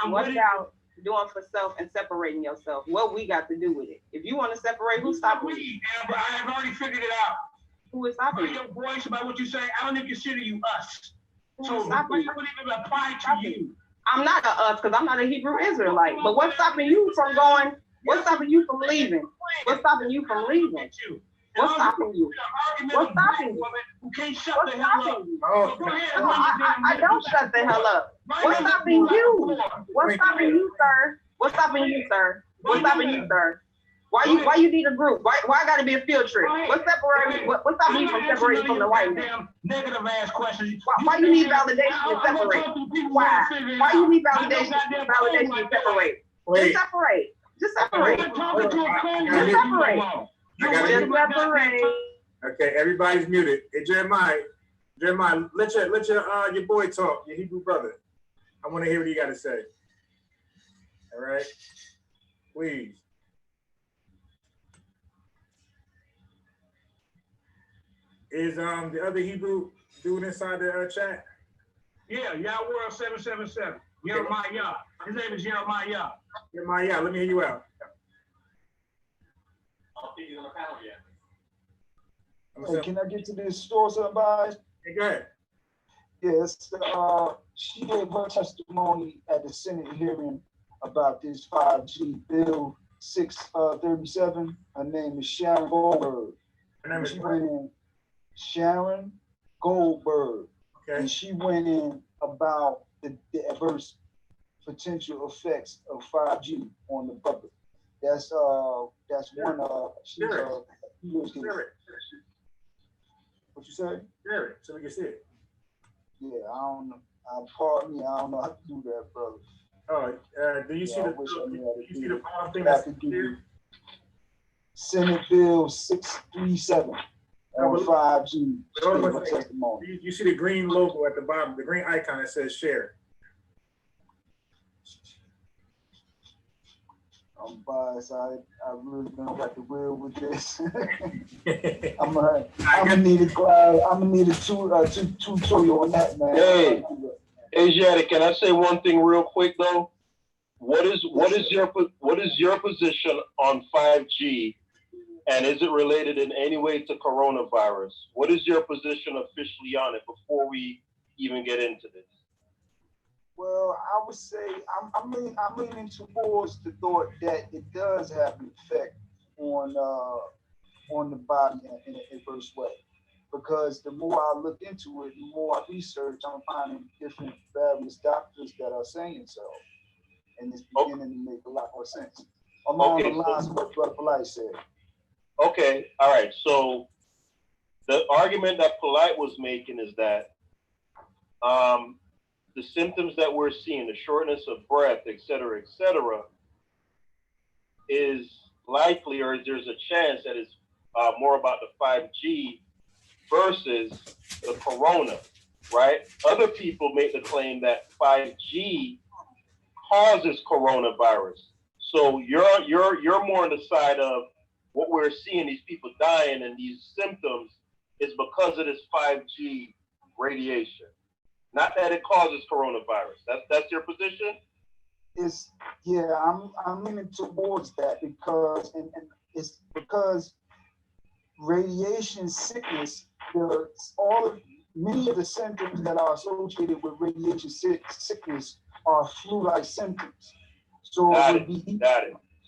What about doing for self and separating yourself? What we got to do with it? If you want to separate, who's stopping you? Amber, I have already figured it out. Who is stopping you? Your voice about what you say, I don't even consider you us. So I wouldn't even apply to you. I'm not a us because I'm not a Hebrew Israelite. But what's stopping you from going? What's stopping you from leaving? What's stopping you from leaving? What's stopping you? What's stopping you? Who can't shut the hell up? Oh, I don't shut the hell up. What's stopping you? What's stopping you, sir? What's stopping you, sir? What's stopping you, sir? Why you need a group? Why gotta be a field trip? What's separating? What's stopping you from separating from the white man? Negative ass questions. Why you need validation to separate? Why? Why you need validation to separate? Just separate. Just separate. Just separate. Just separate. Okay, everybody's muted. Hey, Jeremiah, let your boy talk, your Hebrew brother. I want to hear what you got to say. All right, please. Is the other Hebrew dude inside the chat? Yeah, y'all world 777. Jeremiah. His name is Jeremiah. Jeremiah, let me hear you out. I don't think he's on the panel yet. Hey, can I get to this source unbiased? Hey, go ahead. Yes, she gave her testimony at the Senate hearing about this 5G bill 637. Her name is Sharon Goldberg. Her name is she went in Sharon Goldberg. Okay. And she went in about the adverse potential effects of 5G on the public. That's one she's what you say? Share it so we can see it. Yeah, I don't know. Pardon me, I don't know how to do that, brother. Oh, do you see the bottom thing that's here? Senate Bill 637 on 5G. You see the green logo at the bottom, the green icon that says share. I'm biased. I really don't got the will with this. I'm gonna need a tutorial on that, man. Hey, Asiatic, can I say one thing real quick though? What is your position on 5G, and is it related in any way to coronavirus? What is your position officially on it before we even get into this? Well, I would say I'm leaning towards the thought that it does have an effect on the body in an adverse way, because the more I look into it, the more I research, I'm finding different various doctors that are saying so, and it's beginning to make a lot more sense along the lines of what Brother Polite said. Okay, all right. So the argument that Polite was making is that the symptoms that we're seeing, the shortness of breath, et cetera, is likely, or there's a chance that it's more about the 5G versus the corona, right? Other people make the claim that 5G causes coronavirus. So you're more on the side of what we're seeing, these people dying and these symptoms is because of this 5G radiation. Not that it causes coronavirus. That's your position? I'm leaning towards that because and it's because radiation sickness, many of the symptoms that are associated with radiation sickness are flu-like symptoms. So it would be easy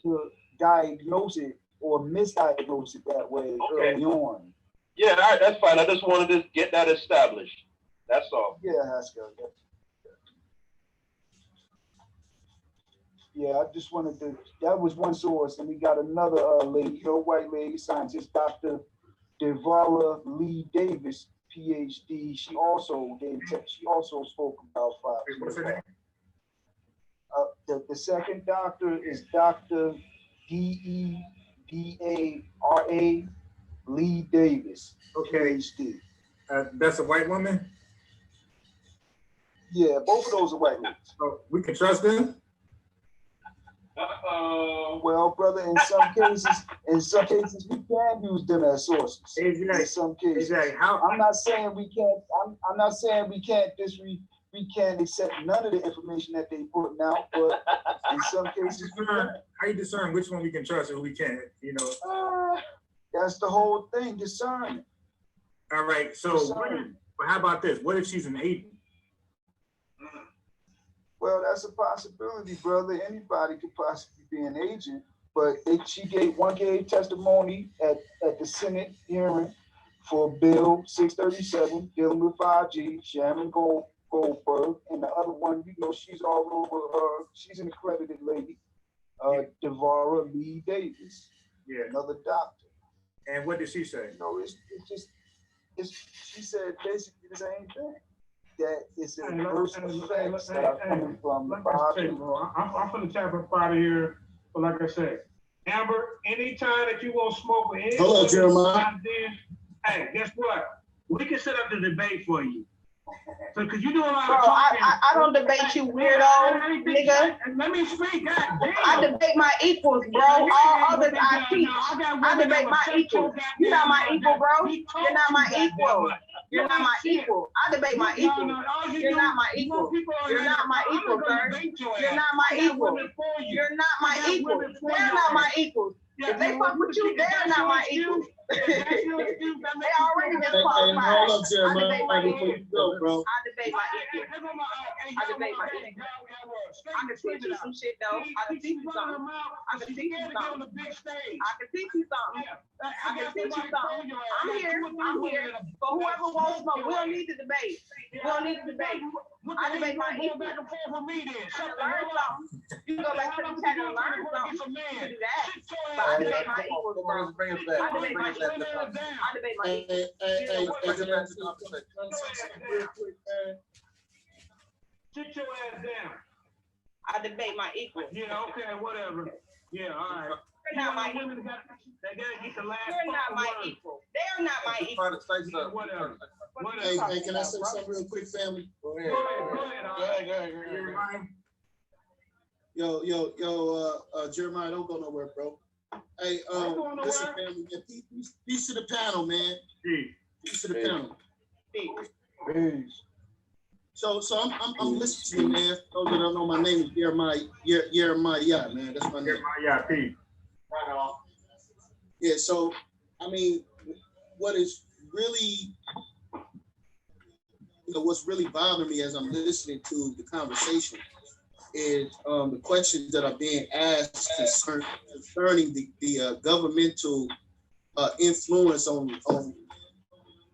to diagnose it or misdiagnose it that way early on. Yeah, all right, that's fine. I just wanted to get that established. That's all. Yeah, that's good. Yeah, I just wanted to, that was one source. And we got another lady, white lady scientist, Dr. Devara Lee Davis, PhD. She also spoke about 5G. What's her name? The second doctor is Dr. Devara Lee Davis, PhD. That's a white woman? Yeah, both of those are white women. So we can trust them? Well, brother, in some cases we can use them as sources. Exactly. In some cases. Exactly. I'm not saying we can't. I'm not saying we can't accept none of the information that they put out, but in some cases we can. How you discern which one we can trust and who we can't? That's the whole thing, discernment. All right. So, but how about this? What if she's an agent? Well, that's a possibility, brother. Anybody could possibly be an agent, but she gave testimony at the Senate hearing for Bill 637 dealing with 5G. Sharon Goldberg, and the other one, she's all over. She's an accredited lady, Devara Lee Davis. Yeah, another doctor. And what did she say? She said basically the same thing. That it's an adverse effects that are coming from the 5G. I'm finna tap up out of here, but like I said, Amber, anytime that you want to smoke with any, hello, Jeremiah. Hey, guess what? We can set up the debate for you. So, cause you do a lot Bro, of talking. I don't debate you, weirdo, nigga. Let me speak. God damn. I debate my equals, bro. All others I teach. I debate my equals. You're not my equal, bro. You're not my equal. You're not my equal. I debate my equal. You're not my equal. You're not my equal, sir. You're not my equal. You're not my equal. They're not my equals. If they fuck with you, they're not my equals. They already disqualified. Hold up, Jeremiah, before you go, bro. I debate my equals. I debate my equals. I can teach you some shit though. I can teach you something. I can teach you something. I can teach you something. I can teach you something. I'm here. I'm here. For whoever wants smoke, we don't need to debate. We don't need to debate. I debate my equals. I can learn something. You go back to the chat and learn something. You can do that. But I debate my equals, bro. I debate my equals. I debate my equals. Sit your ass down. I debate my equals. Yeah, okay, whatever. Yeah, all right. You're not my equal. They gotta get the last. You're not my equal. They're not my equal. Whatever. Hey, can I say something real quick, family? Go ahead. Yo, Jeremiah, don't go nowhere, bro. Hey, listen, family, peace to the panel, man. Peace to the panel. Peace. So I'm listening, man. Those that don't know, my name is Jeremiah, man. That's my name. Jeremiah, peace. Right on. Yeah, so I mean, what is really, what's really bothering me as I'm listening to the conversation is the questions that are being asked concerning the governmental influence on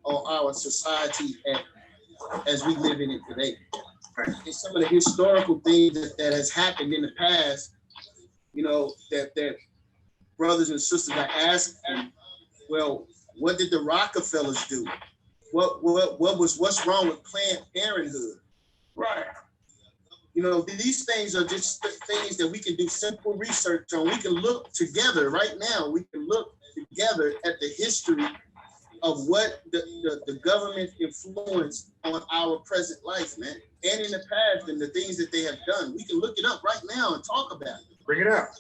our society as we live in it today. And some of the historical things that has happened in the past, that brothers and sisters are asking, well, what did the Rockefellers do? What's wrong with Planned Parenthood? Right. These things are just things that we can do simple research on. We can look together right now. We can look together at the history of what the government influenced on our present life, man, and in the past, and the things that they have done. We can look it up right now and talk about it. Bring it up.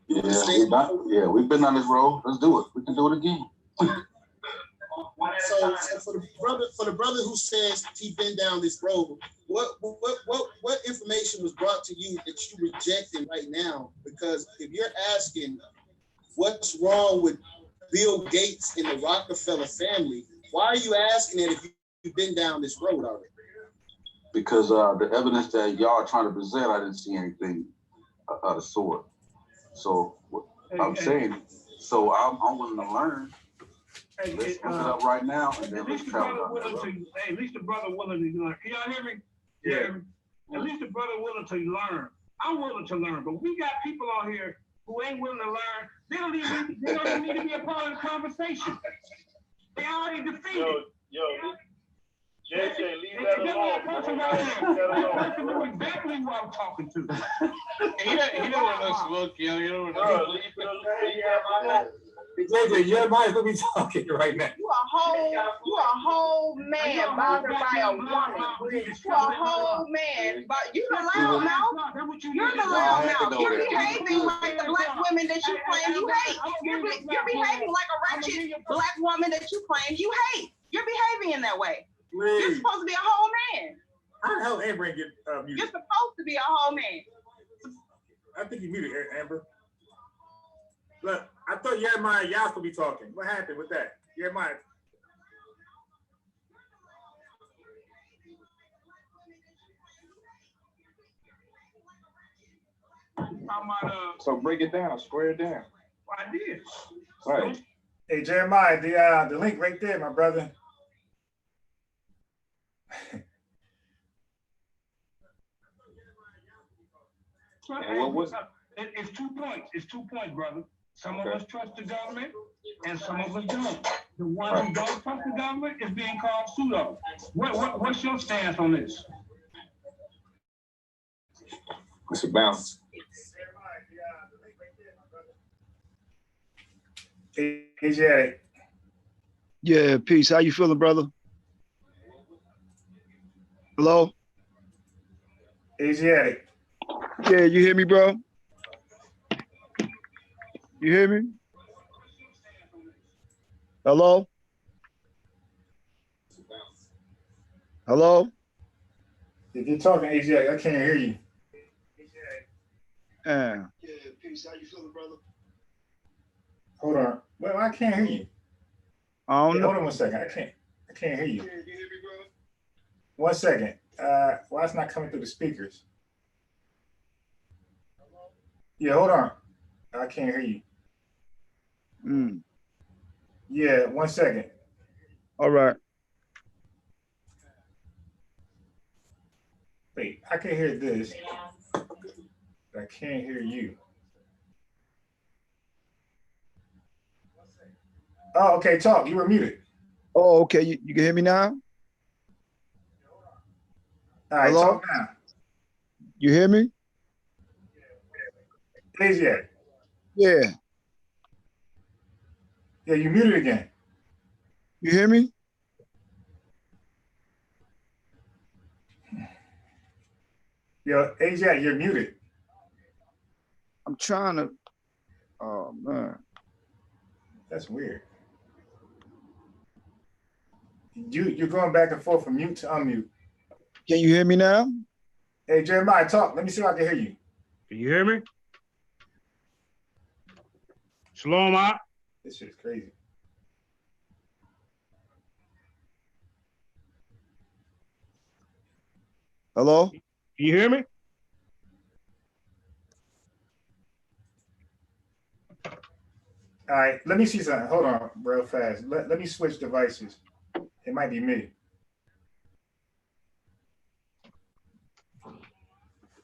We've been on this road. Let's do it. We can do it again. So for the brother who says he's been down this road, what information was brought to you that you rejecting right now? Because if you're asking what's wrong with Bill Gates and the Rockefeller family, why are you asking it if you've been down this road already? Because the evidence that y'all are trying to present, I didn't see anything of the sort. So I'm saying, so I'm willing to learn. Let's look it up right now, and then let's travel down that road. At least the brother willing to learn. Can y'all hear me? Yeah. At least the brother willing to learn. I'm willing to learn, but we got people out here who ain't willing to learn. They don't even need to be a part of the conversation. They already defeated. Yo, JJ, leave that alone. That person knows exactly who I'm talking to. He don't want to smoke, yo. You don't want to. JJ, you might as well be talking right now. You a whole man bothered by a woman. You a whole man, but you the loud mouth. You're the loud mouth. You're behaving like the black women that you claim you hate. You're behaving like a ratchet black woman that you claim you hate. You're behaving in that way. You're supposed to be a whole man. How the hell Amber get muted? You're supposed to be a whole man. I think you muted Amber. Look, I thought Jeremiah y'all supposed to be talking. What happened with that? Jeremiah. So break it down, square it down. I did. Right. Hey Jeremiah, the link right there, my brother. And what was it? It's 2 points. It's 2 points, brother. Some of us trust the government, and some of us don't. The ones who don't trust the government is being called pseudo. What's your stance on this? It's a balance. Asiatic. Yeah, peace. How you feeling, brother? Hello? Asiatic. Yeah, you hear me, bro? You hear me? Hello? Hello? If you're talking Asiatic, I can't hear you. Yeah. Peace. How you feeling, brother? Hold on. Well, I can't hear you. I don't know. Hold on 1 second. I can't hear you. You hear me, bro? 1 second. Why it's not coming through the speakers? Yeah, hold on. I can't hear you. Yeah, 1 second. All right. Wait, I can hear this. I can't hear you. Oh, okay, talk. You were muted. Oh, okay. You can hear me now? All right, Hello? talk now. You hear me? Asiatic. Yeah. Yeah, you muted again. You hear me? Yo, Asiatic, you're muted. I'm trying to. Oh, man. That's weird. You're going back and forth from mute to unmute. Can you hear me now? Hey, Jeremiah, talk. Let me see if I can hear you. Can you hear me? Shalom, out. This shit's crazy. Hello? Can you hear me? All right, let me see something. Hold on real fast. Let me switch devices. It might be me.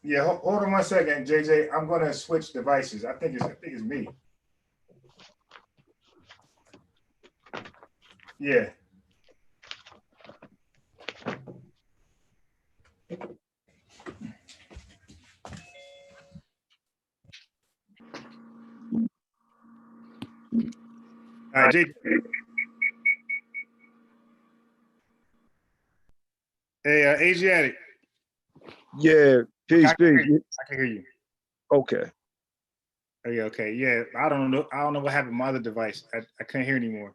Yeah, hold on 1 second, JJ. I'm gonna switch devices. I think it's me. Yeah. All right, JJ. Hey, Asiatic. Yeah. Peace, peace. I can hear you. Okay. Oh, yeah, okay. Yeah, I don't know what happened to my other device. I couldn't hear anymore.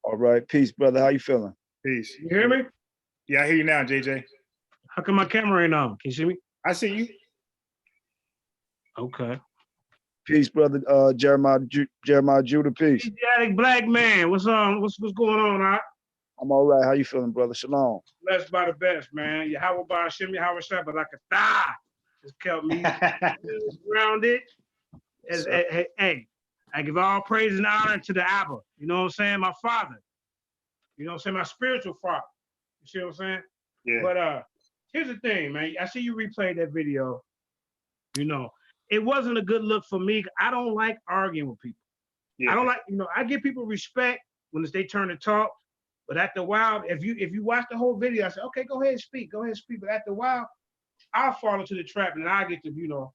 All right. Peace, brother. How you feeling? Peace. You hear me? Yeah, I hear you now, JJ. How come my camera ain't on? Can you see me? I see you. Okay. Peace, brother. Jeremiah Judah. Peace. Asiatic black man. What's going on, Out? I'm all right. How you feeling, brother? Shalom. Blessed by the best, man. Yahweh Ba'Shem, Yahweh Shai, but like a thigh. Just kept me grounded. Hey, I give all praise and honor to the Abba. You know what I'm saying? My father. You know what I'm saying? My spiritual father. You see what I'm saying? Yeah. But here's the thing, man. I see you replay that video. You know, it wasn't a good look for me. I don't like arguing with people. Yeah. I don't like, I give people respect when it's their turn to talk. But after a while, if you watch the whole video, I say, okay, go ahead and speak. Go ahead and speak. But after a while, I'll fall into the trap and I get to,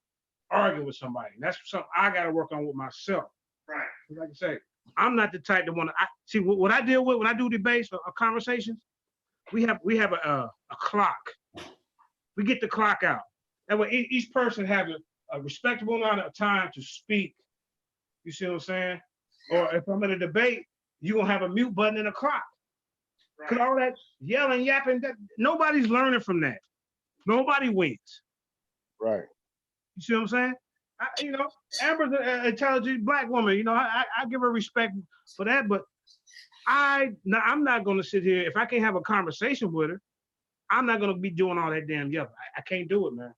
argue with somebody. And that's something I got to work on with myself. Right. Like I say, I'm not the type that want to see what I deal with when I do debates or conversations. We have a clock. We get the clock out. That way each person has a respectable amount of time to speak. You see what I'm saying? Or if I'm in a debate, you're gonna have a mute button and a clock. Because all that yelling, yapping, nobody's learning from that. Nobody wins. Right. You see what I'm saying? Amber's an intelligent black woman. I give her respect for that, but I'm not going to sit here. If I can't have a conversation with her, I'm not going to be doing all that damn yelling. I can't do it, man.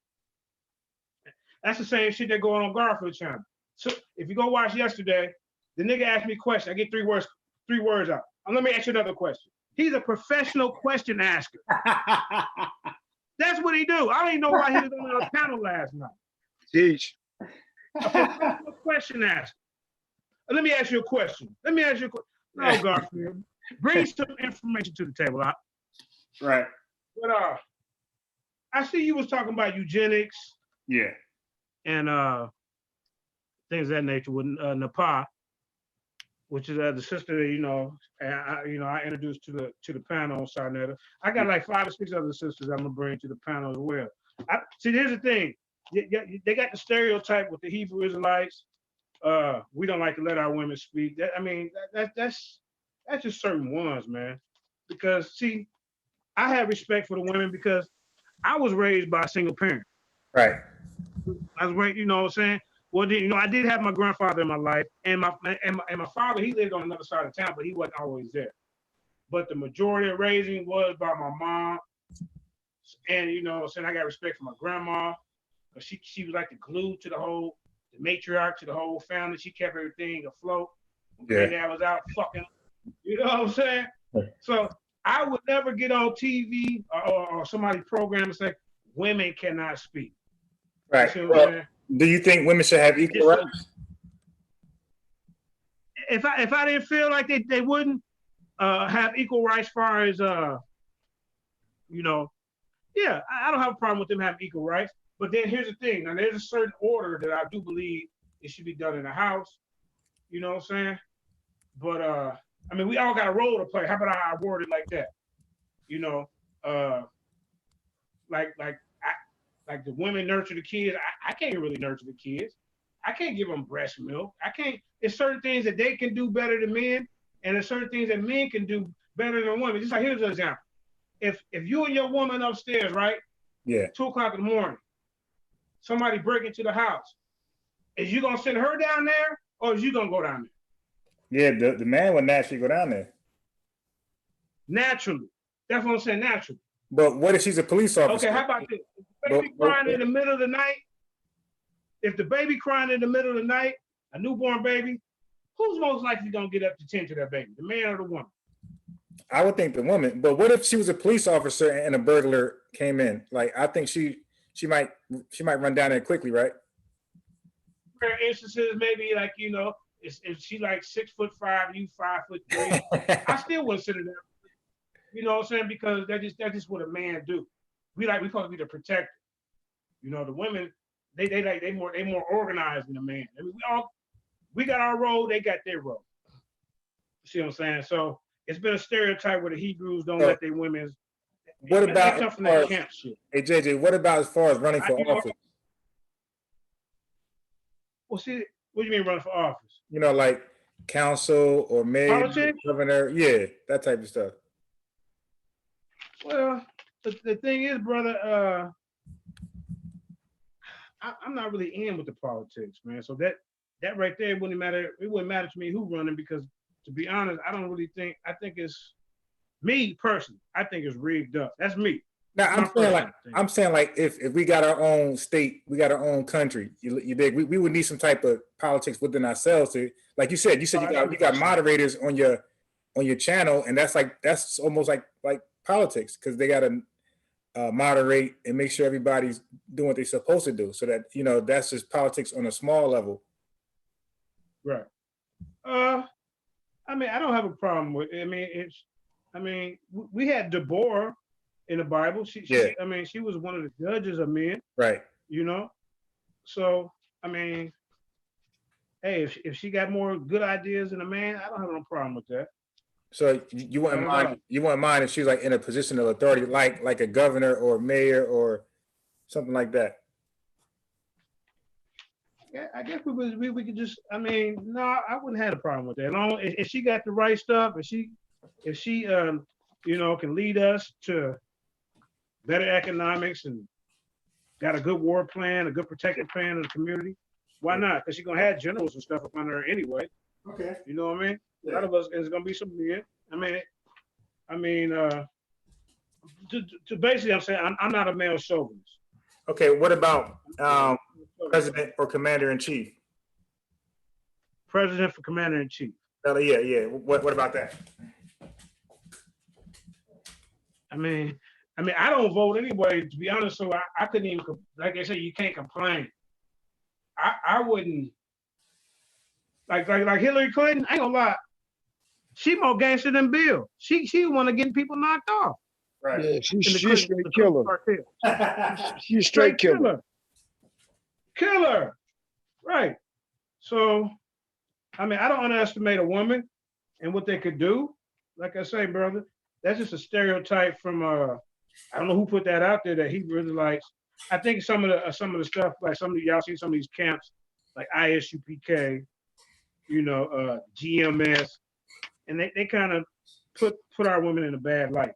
That's the same shit that going on Garfield channel. So if you go watch yesterday, the nigga asked me a question. I get three words out. Let me ask you another question. He's a professional question asker. That's what he do. I don't even know why he was on our panel last night. Teach. A professional question asker. Let me ask you a question. No, Garfield. Bring some information to the table. Right. But I see you was talking about eugenics. Yeah. And things of that nature with Nepal. which is the sister that I introduced to the panel on Sarnetta. I got like 5 or 6 other sisters I'm gonna bring to the panel as well. See, here's the thing. They got the stereotype with the Hebrew Israelites. We don't like to let our women speak. That's just certain ones, man. Because see, I have respect for the women because I was raised by a single parent. Right. I was raised, you know what I'm saying? Well, I did have my grandfather in my life, and my father, he lived on another side of town, but he wasn't always there. But the majority of raising was by my mom. And you know what I'm saying, I got respect for my grandma. She was like the glue to the matriarch to the whole family. She kept everything afloat. Yeah. Granddad was out fucking, you know what I'm saying? So I would never get on TV or somebody program and say, women cannot speak. Right. You see what I'm saying? Do you think women should have equal rights? If I didn't feel like they wouldn't have equal rights as far as yeah, I don't have a problem with them having equal rights. But then here's the thing. Now there's a certain order that I do believe it should be done in the house. You know what I'm saying? But I mean, we all got a role to play. How about I word it like that? You know, like the women nurture the kids. I can't really nurture the kids. I can't give them breast milk. I can't. There's certain things that they can do better than men, and there's certain things that men can do better than women. Just like here's an example. If you and your woman upstairs, right? Yeah. 2 o'clock in the morning, somebody break into the house. Is you gonna send her down there, or is you gonna go down Yeah, there? the man would naturally go down there. Naturally. That's what I'm saying, naturally. But what if she's a police officer? Okay, how about this? If the baby crying in the middle of the night, if the baby crying in the middle of the night, a newborn baby, who's most likely gonna get up to tend to that baby, the man or the woman? I would think the woman. But what if she was a police officer and a burglar came in? Like, I think she might run down there quickly, right? Rare instances, maybe like if she like 6'5", you 5'3", I still wouldn't sit her there. You know what I'm saying? Because that's just what a man do. We supposed to be the protector. You know, the women, they more organized than the man. I mean, we got our role, they got their role. See what I'm saying? So it's been a stereotype where the Hebrews don't let their women. What about come from that camp shit? Hey JJ, what about as far as running for office? Well, see, what do you mean running for office? You know, like council or mayor, politics? Governor, yeah, that type of stuff. Well, the thing is, brother, I'm not really in with the politics, man. So that right there wouldn't matter. It wouldn't matter to me who running because, to be honest, I don't really think. I think it's me personally. I think it's rigged up. That's me. Now I'm saying like if we got our own state, we got our own country. You dig? We would need some type of politics within ourselves to, like you said you got moderators on your channel, and that's almost like politics because they got to moderate and make sure everybody's doing what they're supposed to do. So that that's just politics on a small level. Right. I mean, I don't have a problem with it. I mean, we had Deborah in the Bible. She was one of the judges of men. Right. You know? So, I mean, hey, if she got more good ideas than a man, I don't have no problem with that. So you wouldn't mind if she was like in a position of authority, like a governor or mayor or something like that. Yeah, I guess we could just. I mean, no, I wouldn't have a problem with that. As long if she got the right stuff, if she can lead us to better economics and got a good war plan, a good protective plan of the community, why not? Because she's gonna have generals and stuff up under her anyway. Okay. You know what I mean? A lot of us is gonna be some men. I mean, to basically, I'm saying I'm not a male chauvinist. Okay, what about president or commander in chief? President for commander in chief. Yeah. What about that? I mean, I don't vote anyway, to be honest. So I couldn't even, like I said, you can't complain. I wouldn't like Hillary Clinton. I ain't gonna lie, she more gangster than Bill. She want to get people knocked off. Right. Yeah, she's straight killer. She's straight killer. Killer. Right. So, I mean, I don't underestimate a woman and what they could do. Like I say, brother, that's just a stereotype from I don't know who put that out there that he really likes. I think some of the stuff, like some of y'all see some of these camps, like ISUPK, you know, GMS, and they kind of put our women in a bad light.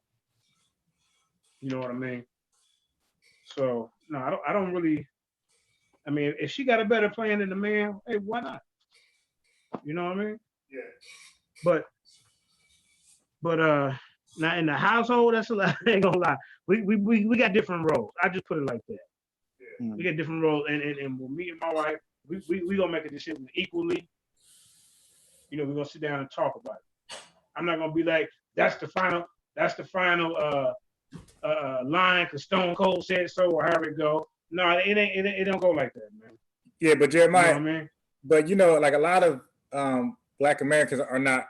You know what I mean? So no, I don't really. I mean, if she got a better plan than the man, hey, why not? You know what I mean? Yeah. But now in the household, that's a lot. I ain't gonna lie. We got different roles. I just put it like that. Yeah. We got different roles, and with me and my wife, we gonna make a decision equally. You know, we're gonna sit down and talk about it. I'm not gonna be like, that's the final line because Stone Cold said so, or however it go. No, it don't go like that, man. Yeah, but Jeremiah, you know what I mean? But you know, like a lot of Black Americans are not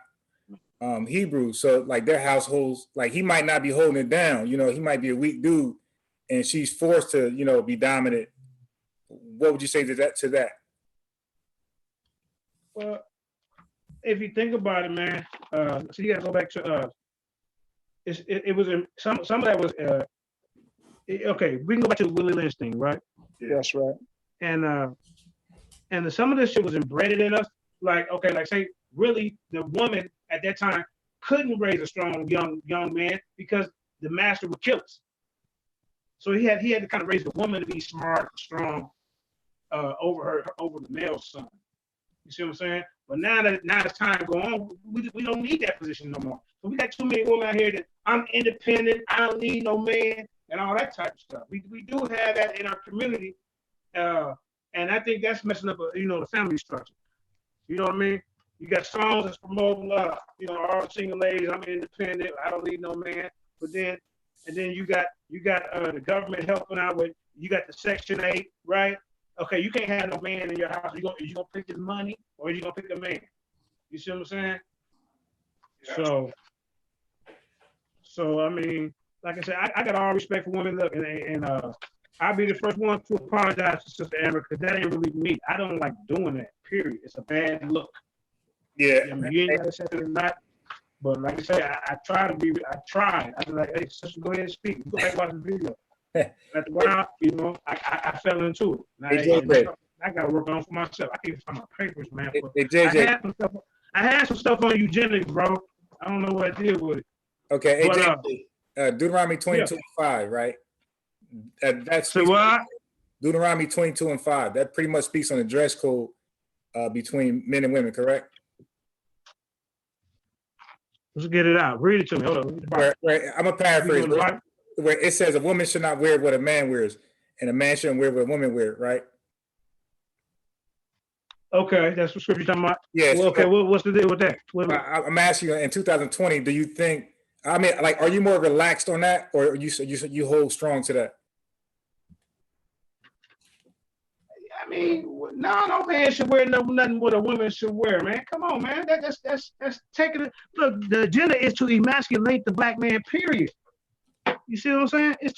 Hebrew, so like their households, like he might not be holding it down. You know, he might be a weak dude, and she's forced to, you know, be dominant. What would you say to that? Well, if you think about it, man, so you got to go back to it was some of that was okay. We can go back to the Willie Lynch thing, right? Yeah. That's right. And some of this shit was embedded in us. Like, okay, like say, really, the woman at that time couldn't raise a strong young man because the master would kill us. So he had to kind of raise the woman to be smart, strong, over the male son. You see what I'm saying? But now as time go on, we don't need that position no more. So we got too many women out here that I'm independent, I don't need no man, and all that type of stuff. We do have that in our community, and I think that's messing up, the family structure. You know what I mean? You got songs that's promoting, all single ladies. I'm independent. I don't need no man. But then you got the government helping out with. You got the Section 8, right? Okay, you can't have no man in your house. You gonna pick his money, or you gonna pick a man? You see what I'm saying? Yeah. So I mean, like I said, I got all respect for women. Look, and I'll be the first one to apologize to Sister Amber because that ain't really me. I don't like doing that. Period. It's a bad look. Yeah. I mean, you ain't gotta say it or not. But like I say, I try to be. I tried. I was like, hey, sister, go ahead and speak. Go back and watch the video. At the while, I fell into it. Now, I got to work on for myself. I can't find my papers, man. I had some stuff on eugenics, bro. I don't know what I did with it. Okay, Deuteronomy 22:5, right? That's what? Deuteronomy 22:5. That pretty much speaks on the dress code between men and women, correct? Let's get it out. Read it to me. Hold on. Where I'm a paraphrase. Where it says a woman should not wear what a man wears, and a man shouldn't wear what a woman wears, right? Okay, that's what scripture you're talking about. Yes. Well, okay, what's the deal with that? I'm asking you, in 2020, do you think? I mean, like, are you more relaxed on that, or you hold strong to that? I mean, no man should wear nothing what a woman should wear, man. Come on, man. That's taking it. Look, the agenda is to emasculate the black man. Period. You see what I'm saying? It's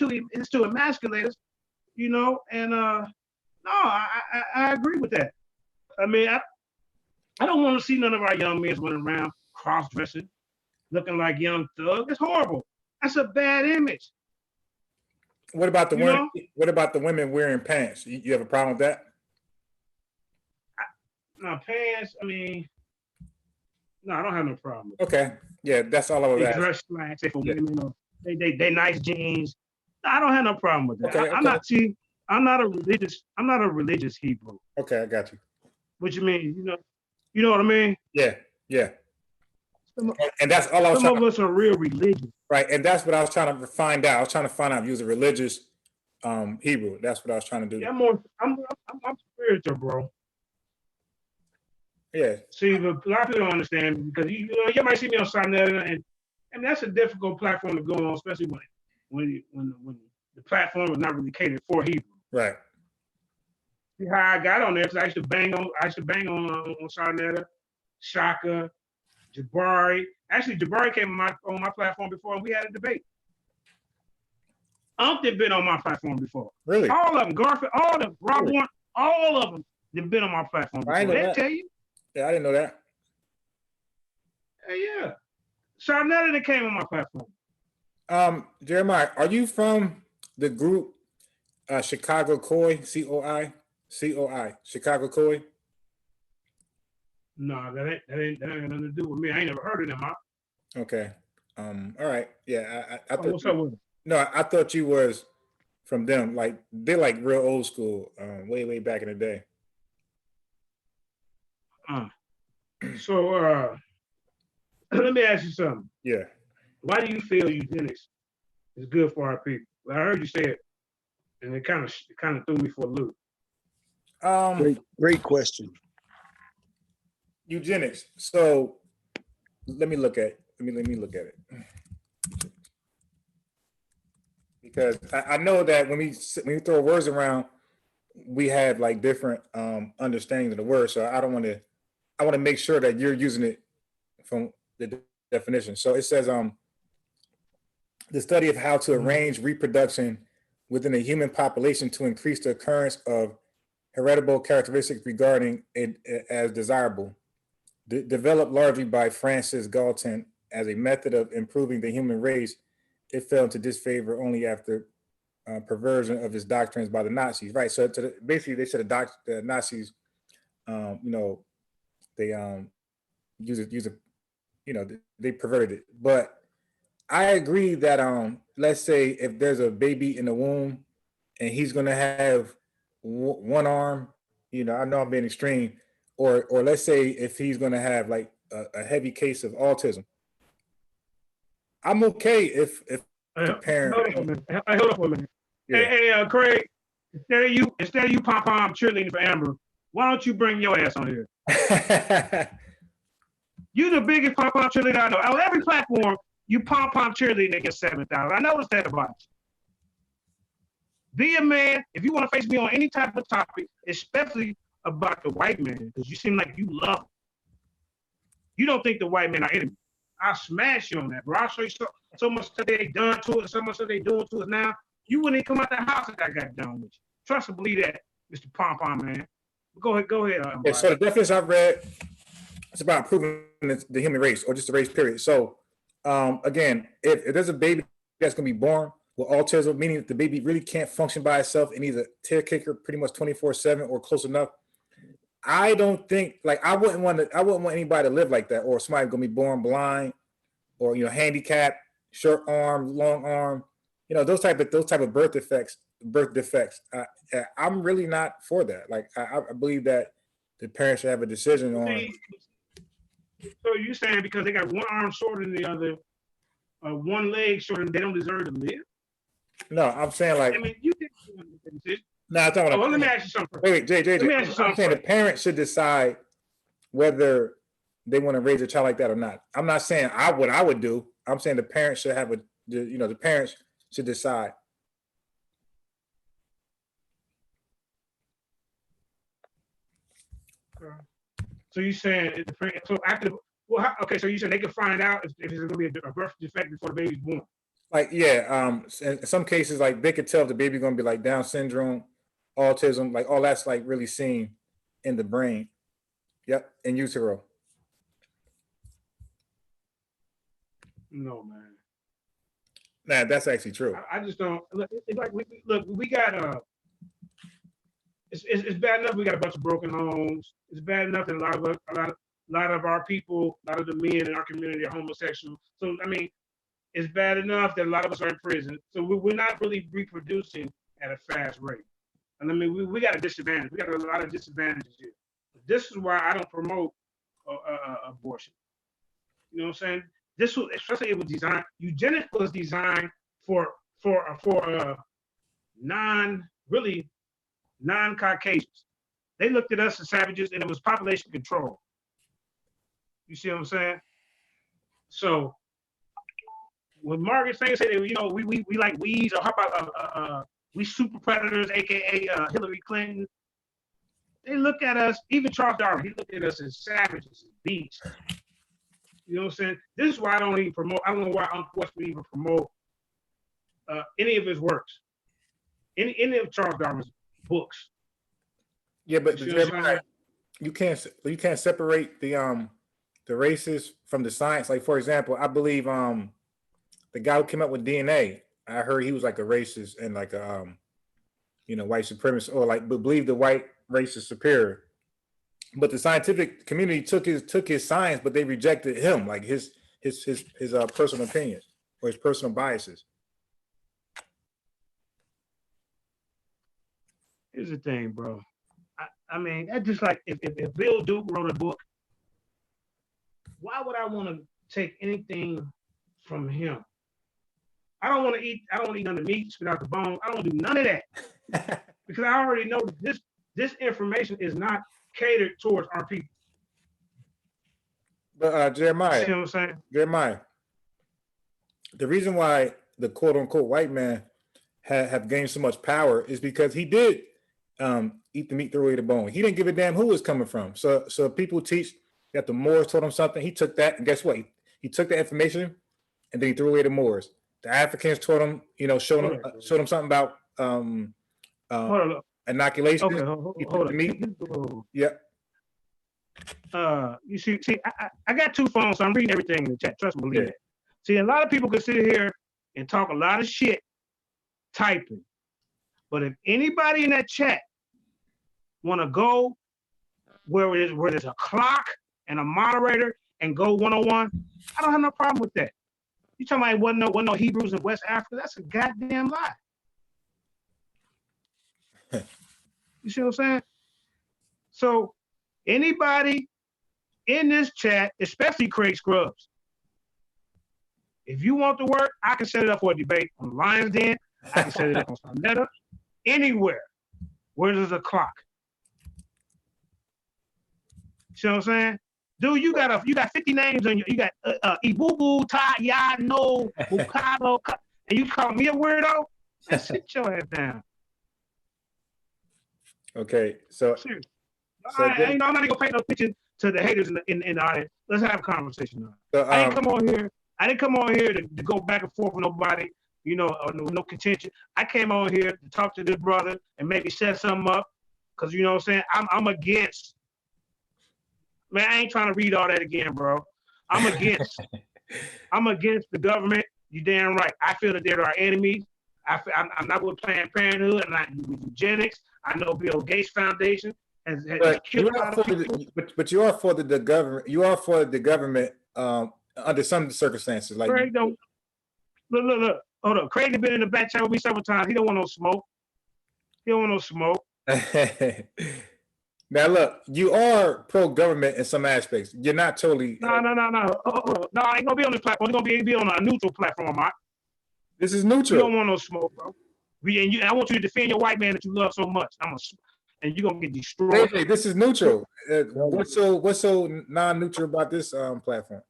to emasculate us, and no, I agree with that. I mean, I don't want to see none of our young men running around cross-dressing, looking like young thugs. It's horrible. That's a bad image. What about the women? What about the women wearing pants? You have a problem with that? No, pants. I mean, no, I don't have no problem. Okay, yeah, that's all I was asking. They dress like for women, They nice jeans. I don't have no problem with that. Okay. I'm not a religious Hebrew. Okay, I got you. What you mean? You know what I mean? Yeah. And that's all I was Some of us are real religious. Right, and that's what I was trying to find out. I was trying to find out if you was a religious Hebrew. That's what I was trying to do. Yeah, I'm spiritual, bro. Yeah. See, but a lot of people don't understand because you might see me on Sarnetta, and that's a difficult platform to go on, especially when the platform is not really catered for Hebrew. Right. See how I got on there because I used to bang on Sarnetta, Shaka, Jabari. Actually, Jabari came on my platform before, and we had a debate. They've been on my platform before. Really? All of them, Garfield, all of them, Rob Warren, all of them, they've been on my platform before. I didn't know that. Tell you? Yeah, I didn't know that. Yeah. Sarnetta that came on my platform. Jeremiah, are you from the group Chicago Koi? COI? Chicago Koi? No, that ain't nothing to do with me. I ain't never heard of them. Huh? Okay. All right. Yeah. I thought what's up with them? No, I thought you was from them. Like they're like real old school, way back in the day. So let me ask you something. Yeah. Why do you feel eugenics is good for our people? I heard you say it, and it kind of threw me for a loop. Great question. Eugenics. So let me look at it. Because I know that when we throw words around, we have like different understandings of the word. So I want to make sure that you're using it from the definition. So it says the study of how to arrange reproduction within a human population to increase the occurrence of heritable characteristics regarding it as desirable. Developed largely by Francis Galton as a method of improving the human race, it fell into disfavor only after perversion of his doctrines by the Nazis. Right. So basically, they said the Nazis, they use it, they perverted it. But I agree that let's say if there's a baby in the womb and he's gonna have one arm, I know I'm being extreme, or let's say if he's gonna have like a heavy case of autism, I'm okay if the parent. Hold up for a minute. Yeah. Hey, Craig, instead of you pom-pom cheerleading for Amber, why don't you bring your ass on here? You the biggest pom-pom cheerleader I know. On every platform, you pom-pom cheerleading against 7,000. I noticed that about you. Be a man. If you want to face me on any type of topic, especially about the white man, because you seem like you love him. You don't think the white men are enemy. I'll smash you on that, bro. I'll show you so much stuff they done to it, so much stuff they doing to us now. You wouldn't even come out the house if I got done with you. Trust and believe that, Mr. Pom-Pom, man. Go ahead. Yeah, so the definition I've read, it's about improving the human race or just the race period. So again, if there's a baby that's going to be born with autism, meaning that the baby really can't function by itself and needs a tear kicker pretty much 24/7 or close enough, I don't think, like, I wouldn't want anybody to live like that, or somebody going to be born blind or, handicapped, short arm, long arm, those type of birth defects. I'm really not for that. Like, I believe that the parents should have a decision on. So you're saying because they got one arm shorter than the other, one leg shorter, they don't deserve to live? No, I'm saying like. I mean, you think. No, I'm talking let me ask you something. Wait, JJ. Let me ask you something. I'm saying the parents should decide whether they want to raise a child like that or not. I'm not saying what I would do. I'm saying the parents should have the parents should decide. So you're saying so after okay, so you said they can find out if there's gonna be a birth defect before the baby's born. Like, yeah, in some cases, like they could tell if the baby's gonna be like Down syndrome, autism, like all that's like really seen in the brain. Yep, in utero. No, man. Nah, that's actually true. I just don't look. We got it's bad enough we got a bunch of broken homes. It's bad enough that a lot of our people, a lot of the men in our community are homosexual. So I mean, it's bad enough that a lot of us are in prison. So we're not really reproducing at a fast rate. And I mean, we got a disadvantage. We got a lot of disadvantages here. This is why I don't promote abortion. You know what I'm saying? This was, especially it was designed. Eugenics was designed for non-Caucasians. They looked at us as savages, and it was population control. You see what I'm saying? So when Margaret Sanger said, we like weeds, or how about we super predators, aka Hillary Clinton? They look at us, even Charles Darwin, he looked at us as savages, as beasts. You know what I'm saying? This is why I don't even promote. I don't know why Uncle West would even promote any of his works, any of Charles Darwin's books. Yeah, but you can't separate the the races from the science. Like for example, I believe the guy who came up with DNA, I heard he was like a racist and like a white supremacist, or like believe the white race is superior. But the scientific community took his science, but they rejected him, like his personal opinions or his personal biases. Here's the thing, bro. I mean, that's just like if Bill Duke wrote a book, why would I want to take anything from him? I don't want to eat none of the meat, spit out the bone. I don't do none of that. Because I already know this information is not catered towards our people. But Jeremiah, see what I'm saying? Jeremiah, the reason why the quote unquote white man have gained so much power is because he did eat the meat, throw away the bone. He didn't give a damn who it was coming from. So people teach that the Moors told him something. He took that, and guess what? He took the information and then he threw away the Moors. The Africans taught him, showed him something about inoculation. Okay, hold on. Meat. Yep. You see, I got two phones, so I'm reading everything in the chat. Trust me, believe it. See, a lot of people can sit here and talk a lot of shit typing, but if anybody in that chat want to go where there's a clock and a moderator and go one-on-one, I don't have no problem with that. You talking about wasn't no Hebrews in West Africa? That's a goddamn lie. You see what I'm saying? So anybody in this chat, especially Craig Scrubs, if you want to work, I can set it up for a debate on Lions Den. I can set it up on Sonetta, anywhere where there's a clock. See what I'm saying? Dude, you got 50 names on you got Ibubu, Ta, Ya, No, Bukado, and you call me a weirdo? Sit your ass down. Okay, so I'm not gonna go paint no picture to the haters in the audience. Let's have a conversation now. So, I didn't come on here to go back and forth with nobody, no contention. I came on here to talk to this brother and maybe set something up, because you know what I'm saying. I'm against. Man, I ain't trying to read all that again, bro. I'm against the government. You damn right. I feel that they're our enemies. I'm not with Planned Parenthood. I'm not with eugenics. I know Bill Gates Foundation has killed a lot of people. But you are for the government. You are for the government under some circumstances. Like Craig don't look. Hold up. Craig has been in the back channel with me several times. He don't want no smoke. He don't want no smoke. Now look, you are pro-government in some aspects. You're not totally. No. No, I ain't gonna be on this platform. It's gonna be on a neutral platform, Mark. This is neutral. You don't want no smoke, bro. I want you to defend your white man that you love so much. And you're gonna get destroyed. Hey, this is neutral. What's so non-neutral about this platform?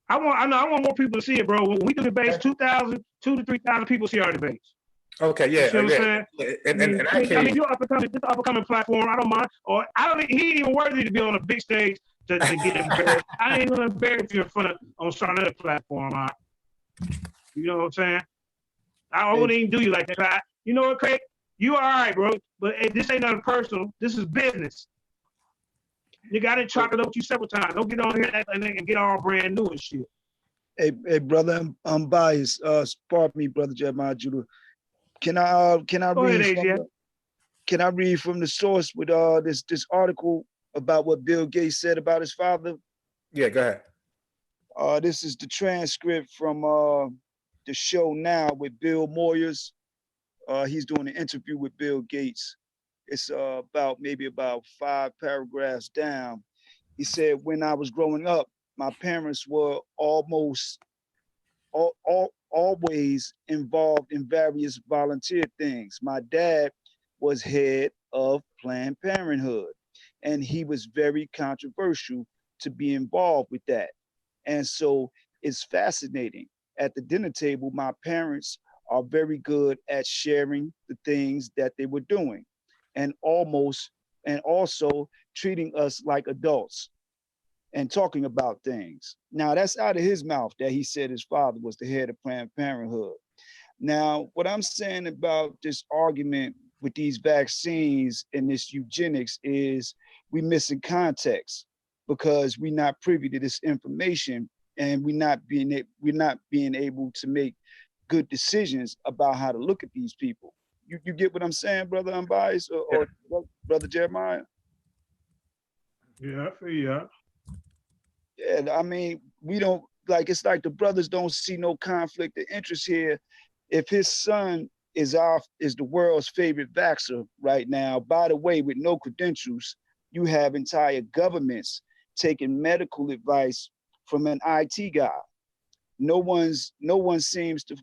I want more people to see it, bro. When we do debates, 2,000 to 3,000 people see our debates. Okay, yeah. You see what I'm saying? I mean, you're up-and-coming platform. I don't mind. He ain't even worthy to be on a big stage to get embarrassed. I ain't gonna embarrass you in front of on another platform. You know what I'm saying? I wouldn't even do you like that. You know what, Craig? You all right, bro. But this ain't nothing personal. This is business. You got to chalk it up with you several times. Don't get on here and get all brand new and shit. Hey, brother, I'm biased. Pardon me, brother Jeremiah Judah. Can I read from the source with this article about what Bill Gates said about his father? Yeah, go ahead. This is the transcript from the show Now with Bill Moyers. He's doing an interview with Bill Gates. It's maybe about 5 paragraphs down. He said, when I was growing up, my parents were always involved in various volunteer things. My dad was head of Planned Parenthood, and he was very controversial to be involved with that. And so it's fascinating. At the dinner table, my parents are very good at sharing the things that they were doing, and also treating us like adults and talking about things. Now, that's out of his mouth that he said his father was the head of Planned Parenthood. Now, what I'm saying about this argument with these vaccines and this eugenics is we missing context because we're not privy to this information, and we're not being able to make good decisions about how to look at these people. You get what I'm saying, brother Unbiased, or brother Jeremiah? Yeah, I feel you. Yeah, I mean, we don't, like, it's like the brothers don't see no conflict of interest here. If his son is the world's favorite vaxxer right now, by the way, with no credentials, you have entire governments taking medical advice from an IT guy. No one seems to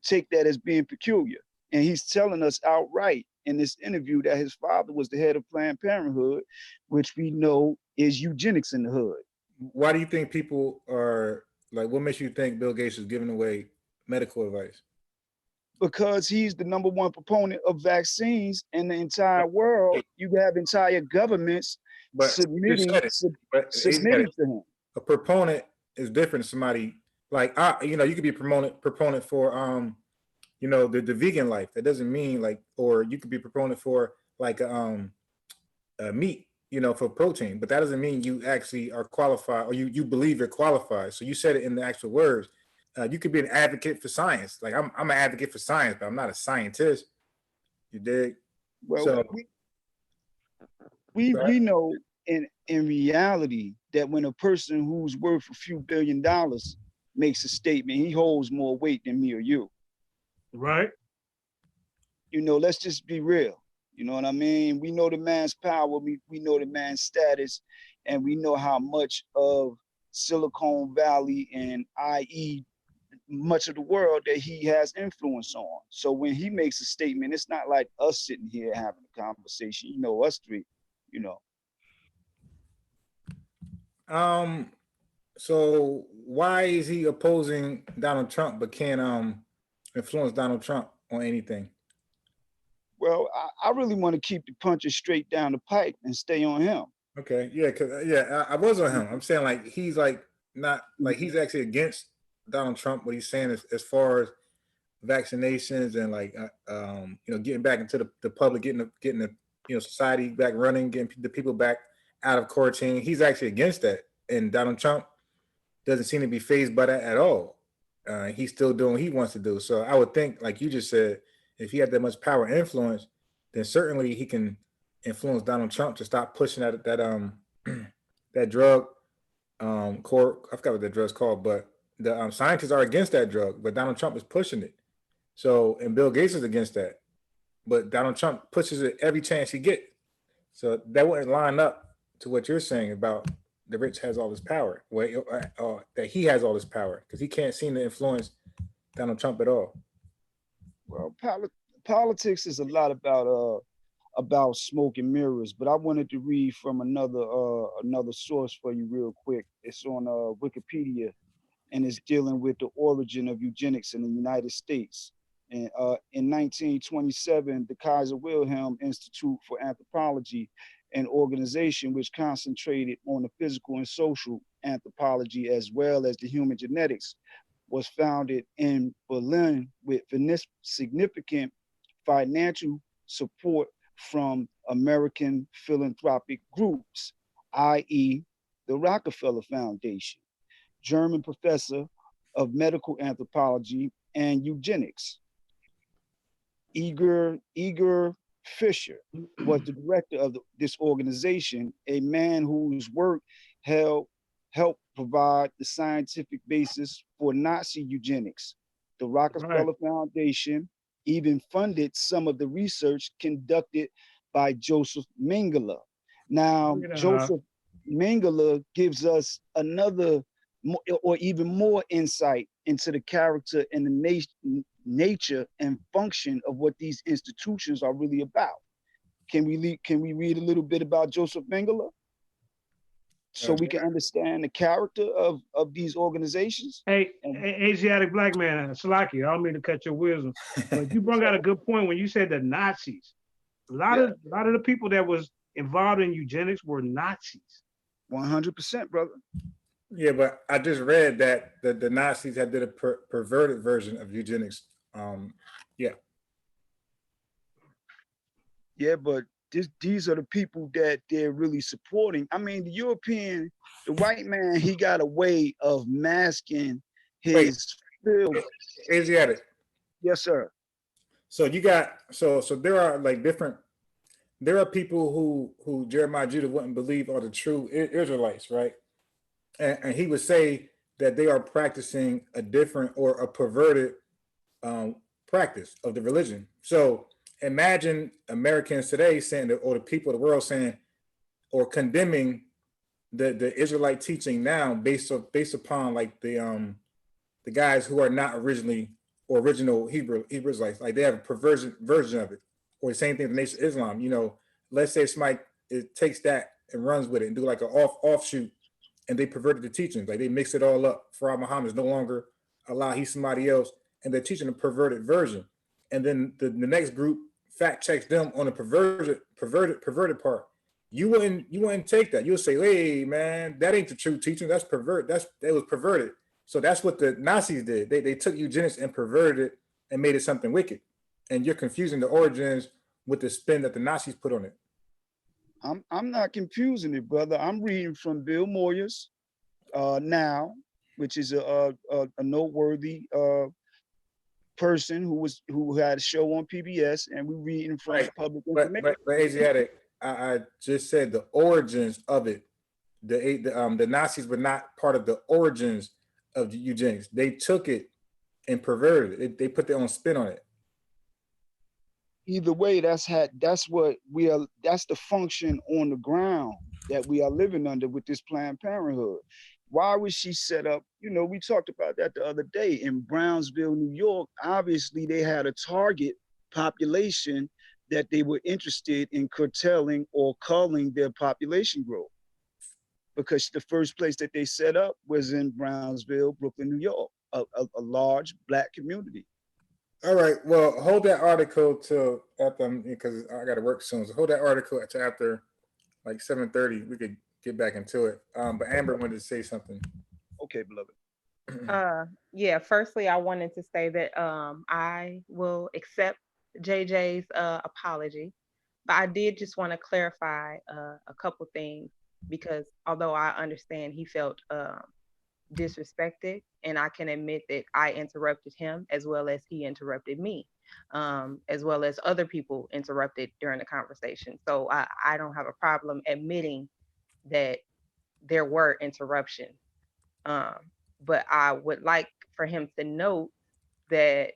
take that as being peculiar. And he's telling us outright in this interview that his father was the head of Planned Parenthood, which we know is eugenics in the hood. Why do you think people are like, what makes you think Bill Gates is giving away medical advice? Because he's the #1 proponent of vaccines in the entire world. You have entire governments submitting to him. A proponent is different to somebody like, you could be a proponent for the vegan life. That doesn't mean like, or you could be a proponent for like meat, for protein, but that doesn't mean you actually are qualified, or you believe you're qualified. So you said it in the actual words. You could be an advocate for science. Like I'm an advocate for science, but I'm not a scientist. You dig? Well, so, we know in reality that when a person who's worth a few $1 billion makes a statement, he holds more weight than me or you. Right. Let's just be real. You know what I mean? We know the man's power, we know the man's status, and we know how much of Silicon Valley and i.e. much of the world that he has influence on. So when he makes a statement, it's not like us sitting here having a conversation, us three, So why is he opposing Donald Trump but can't influence Donald Trump on anything? Well, I really want to keep the punches straight down the pipe and stay on him. Okay, yeah, I was on him. I'm saying like he's like not like he's actually against Donald Trump. What he's saying is, as far as vaccinations and like getting back into the public, getting the society back running, getting the people back out of quarantine. He's actually against that, and Donald Trump doesn't seem to be fazed by that at all. He's still doing what he wants to do. So I would think, like you just said, if he had that much power and influence, then certainly he can influence Donald Trump to stop pushing that that drug. I forgot what that drug's called, but the scientists are against that drug, but Donald Trump is pushing it. So, and Bill Gates is against that, but Donald Trump pushes it every chance he gets. So that wouldn't line up to what you're saying about the rich has all this power, that he has all this power, because he can't seem to influence Donald Trump at all. Well, politics is a lot about smoke and mirrors, but I wanted to read from another source for you real quick. It's on Wikipedia, and it's dealing with the origin of eugenics in the United States. And in 1927, the Kaiser Wilhelm Institute for Anthropology, an organization which concentrated on the physical and social anthropology as well as the human genetics, was founded in Berlin with significant financial support from American philanthropic groups, i.e. the Rockefeller Foundation, German professor of medical anthropology and eugenics. Igor Fischer was the director of this organization, a man whose work helped provide the scientific basis for Nazi eugenics. The Rockefeller Foundation even funded some of the research conducted by Joseph Mengele. Now, Joseph Mengele gives us another or even more insight into the character and the nature and function of what these institutions are really about. Can we read a little bit about Joseph Mengele so we can understand the character of these organizations? Hey, Asiatic black man, Salaki, I don't mean to cut your wisdom, but you brought out a good point when you said the Nazis. A lot of the people that was involved in eugenics were Nazis. 100%, brother. Yeah, but I just read that the Nazis had did a perverted version of eugenics. Yeah. Yeah, but these are the people that they're really supporting. I mean, the white man, he got a way of masking his feelings. Asiatic. Yes, sir. So you got so there are like different. There are people who Jeremiah Judah wouldn't believe are the true Israelites, right? And he would say that they are practicing a different or a perverted practice of the religion. So imagine Americans today saying, or the people of the world saying, or condemning the Israelite teaching now based upon like the guys who are not original Hebrew Israelites. Like they have a perversion version of it, or the same thing with the Nation of Islam. You know, let's say somebody takes that and runs with it and do like an offshoot, and they perverted the teachings. Like they mix it all up. Farah Muhammad is no longer Allah, he's somebody else, and they're teaching a perverted version. And then the next group fact checks them on the perverted part. You wouldn't take that. You'll say, hey man, that ain't the true teaching. That's perverted. That was perverted. So that's what the Nazis did. They took eugenics and perverted it and made it something wicked. And you're confusing the origins with the spin that the Nazis put on it. I'm not confusing it, brother. I'm reading from Bill Moyers now, which is a noteworthy person who had a show on PBS, and we're reading from public information. But Asiatic, I just said the origins of it. The Nazis were not part of the origins of the eugenics. They took it and perverted it. They put their own spin on it. Either way, that's the function on the ground that we are living under with this Planned Parenthood. Why was she set up? You know, we talked about that the other day in Brownsville, New York. Obviously, they had a target population that they were interested in curtailing or culling their population growth, because the first place that they set up was in Brownsville, Brooklyn, New York, a large Black community. All right. Well, hold that article till after, because I got to work soon. So hold that article until after like 7:30. We could get back into it. But Amber wanted to say something. Okay, beloved. Yeah. Firstly, I wanted to say that I will accept JJ's apology, but I did just want to clarify a couple things, because although I understand he felt disrespected, and I can admit that I interrupted him as well as he interrupted me, as well as other people interrupted during the conversation. So I don't have a problem admitting that there were interruptions. But I would like for him to note that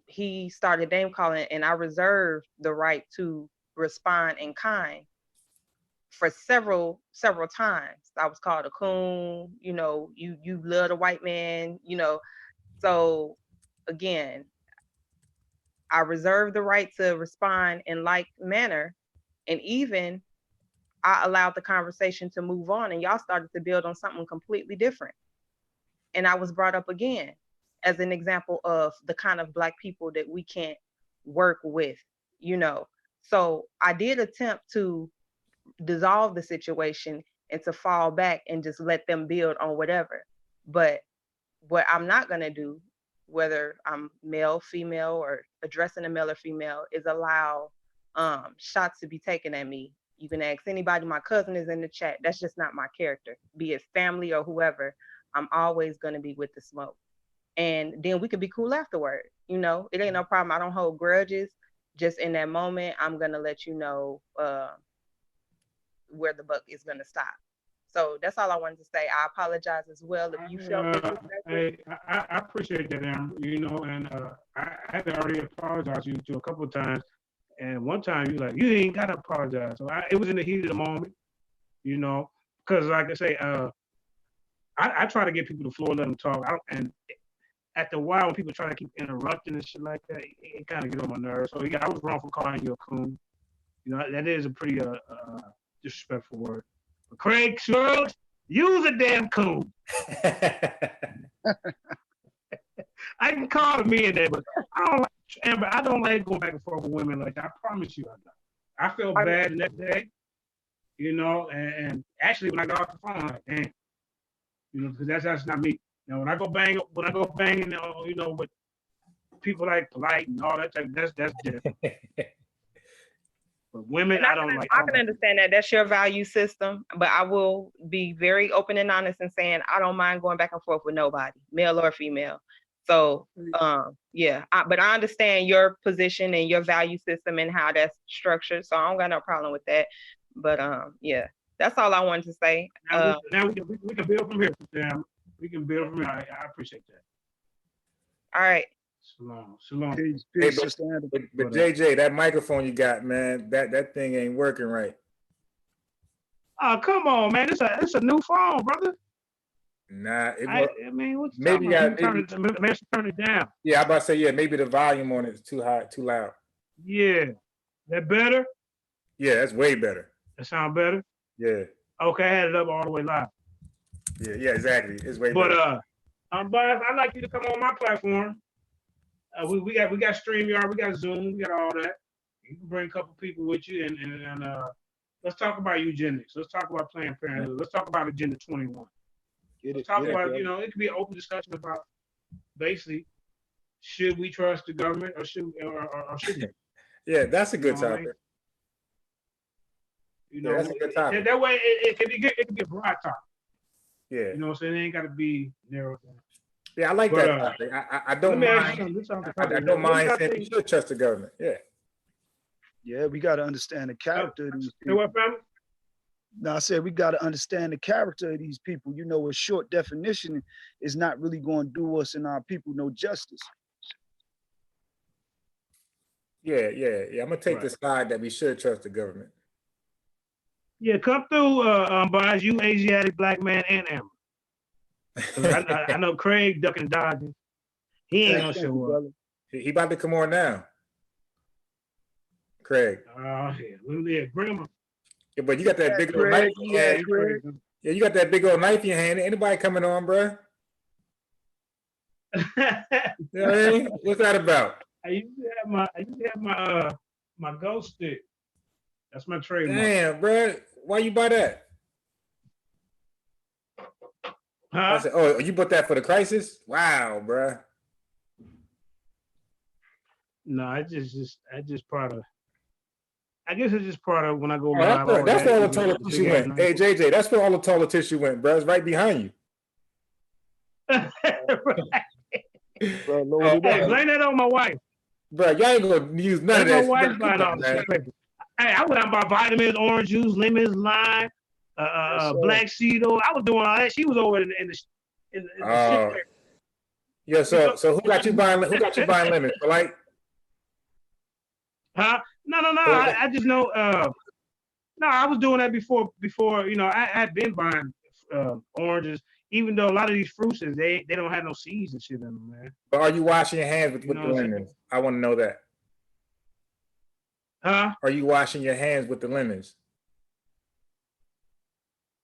he started name calling, and I reserved the right to respond in kind for several times. I was called a coon, you know, you love the white man, you know. So again, I reserved the right to respond in like manner, and even I allowed the conversation to move on, and y'all started to build on something completely different. And I was brought up again as an example of the kind of Black people that we can't work with, you know. So I did attempt to dissolve the situation and to fall back and just let them build on whatever. But what I'm not going to do, whether I'm male, female, or addressing a male or female, is allow shots to be taken at me. You can ask anybody. My cousin is in the chat. That's just not my character. Be it family or whoever, I'm always going to be with the smoke. And then we could be cool afterward. You know, it ain't no problem. I don't hold grudges. Just in that moment, I'm going to let you know where the buck is going to stop. So that's all I wanted to say. I apologize as well if you felt disrespected. I appreciate that, Amber. You know, and I had to already apologize to you a couple of times. And one time you like, you ain't got to apologize. So it was in the heat of the moment, you know, because like I say, I try to get people to the floor, let them talk. And after a while, when people try to keep interrupting and shit like that, it kind of get on my nerves. So yeah, I was wrong for calling you a coon. You know, that is a pretty disrespectful word. But Craig Schultz, use a damn coon. I can call me in there, but I don't like going back and forth with women like that. I promise you I don't. I felt bad the next day, you know, and actually when I got off the phone, I'm like, damn, you know, because that's not me. Now when I go banging, you know, with people like Polite and all that type, that's different. But women, I don't like. I can understand that. That's your value system. But I will be very open and honest in saying I don't mind going back and forth with nobody, male or female. So, yeah. But I understand your position and your value system and how that's structured. So I don't got no problem with that. But yeah, that's all I wanted to say. Now we can build from here. We can build from here. I appreciate that. All right. Shalom. Peace, Hey, Sister Amber. but JJ, that microphone you got, man, that thing ain't working right. Oh, come on, man. It's a new phone, brother. Nah, I mean, what's maybe turn it down. Yeah, I'm about to say, yeah, maybe the volume on it is too high, too loud. Yeah. That better? Yeah, that's way better. That sound better? Yeah. Okay, I had it up all the way live. Yeah, exactly. It's way better. But Unbiased, I'd like you to come on my platform. We got StreamYard, we got Zoom, we got all that. You can bring a couple people with you and let's talk about eugenics. Let's talk about Planned Parenthood. Let's talk about Agenda 21. Let's talk about, it could be an open discussion about basically, should we trust the government or shouldn't we? Yeah, that's a good topic. That's a good topic. That way it could be a broad topic. Yeah. You know what I'm saying? It ain't got to be narrowed down. Yeah, I like that topic. I don't mind. I don't mind saying you should trust the government. Yeah. Yeah, we got to understand the character of these people. What, family? No, I said we got to understand the character of these people. You know, a short definition is not really going to do us and our people no justice. Yeah. I'm gonna take the side that we should trust the government. Yeah, come through, Unbiased, you Asiatic, Black Man, and Amber. I know Craig ducking and dodging. He ain't gonna show up. He about to come on now. Craig. Oh, yeah, bring him up. Yeah, but you got that big old knife in your hand. Yeah, you got that big old knife in your hand. Anybody coming on, bro? You know what I mean? What's that about? I used to have my ghost stick. That's my trademark. Damn, bro. Why you buy that? Huh? I said, oh, you bought that for the crisis? Wow, bro. No, I just part of. I guess it's just part of when I go live. That's where all the toilet tissue went. Hey, JJ, that's where all the toilet tissue went, bro. It's right behind you. Bro, hey, blame that on my wife. Bro, y'all ain't gonna use none of that. My wife buying all the shit. Hey, I went out and bought vitamins, orange juice, lemons, lime, black seed oil. I was doing all that. She was over in the shit. Yeah, so who got you buying lemons? Like, huh? No. I just know. No, I was doing that before. I had been buying oranges, even though a lot of these fruits they don't have no seeds and shit in them, man. But are you washing your hands with the lemons? I want to know that. Huh? Are you washing your hands with the lemons?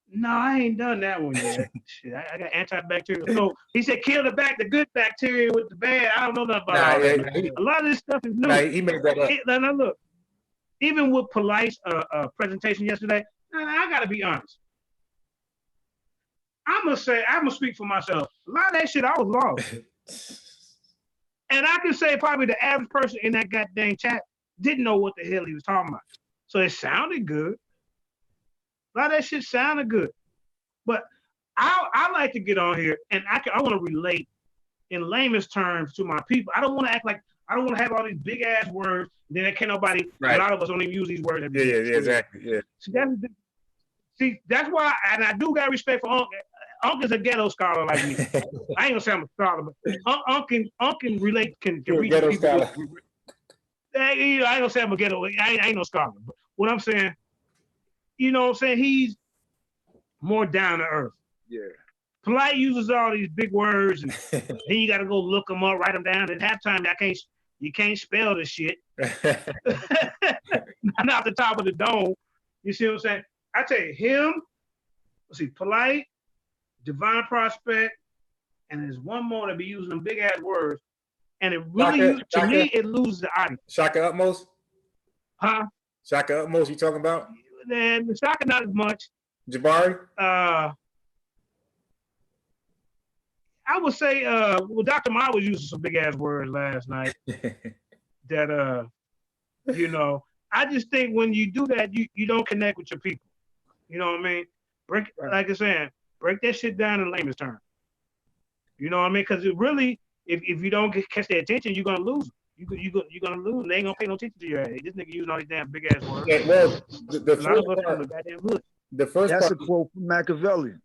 No, I ain't done that one yet. Shit, I got antibacterial. So he said, kill the good bacteria with the bad. I don't know nothing about that. A lot of this stuff is new. He made that up. Now look, even with Polite's presentation yesterday, I got to be honest. I'm gonna speak for myself. A lot of that shit, I was lost. And I can say probably the average person in that goddamn chat didn't know what the hell he was talking about. So it sounded good. A lot of that shit sounded good. But I like to get on here and I want to relate in layman's terms to my people. I don't want to act like I don't want to have all these big ass words. Then can't nobody. Right. A lot of us don't even use these words. Yeah, exactly. Yeah. See, that's why, and I do got respect for Unc. Unc is a ghetto scholar like me. I ain't gonna say I'm a scholar, but Unc can relate, can read ghetto people. Scholar. I ain't gonna say I'm a ghetto. I ain't no scholar. But what I'm saying, you know what I'm saying? He's more down to earth. Yeah. Polite uses all these big words, and then you got to go look them up, write them down. At halftime, you can't spell the shit. Not off the top of the dome. You see what I'm saying? I tell you, him. Let's see, Polite, Divine Prospect, and there's one more that be using them big ass words, and it really, to me, it loses the audience. Shaka Utmost. Huh? Shaka Utmost, you talking about? And Shaka not as much. Jabari. I would say, well, Dr. Ma was using some big ass words last night. That you know, I just think when you do that, you don't connect with your people. You know what I mean? Like I said, break that shit down in layman's terms. You know what I mean? Because it really, if you don't catch their attention, you're gonna lose. You're gonna lose. They ain't gonna pay no attention to your ass. This nigga using all these damn big ass words. Yeah, well, the first That's part, a quote from Machiavelli.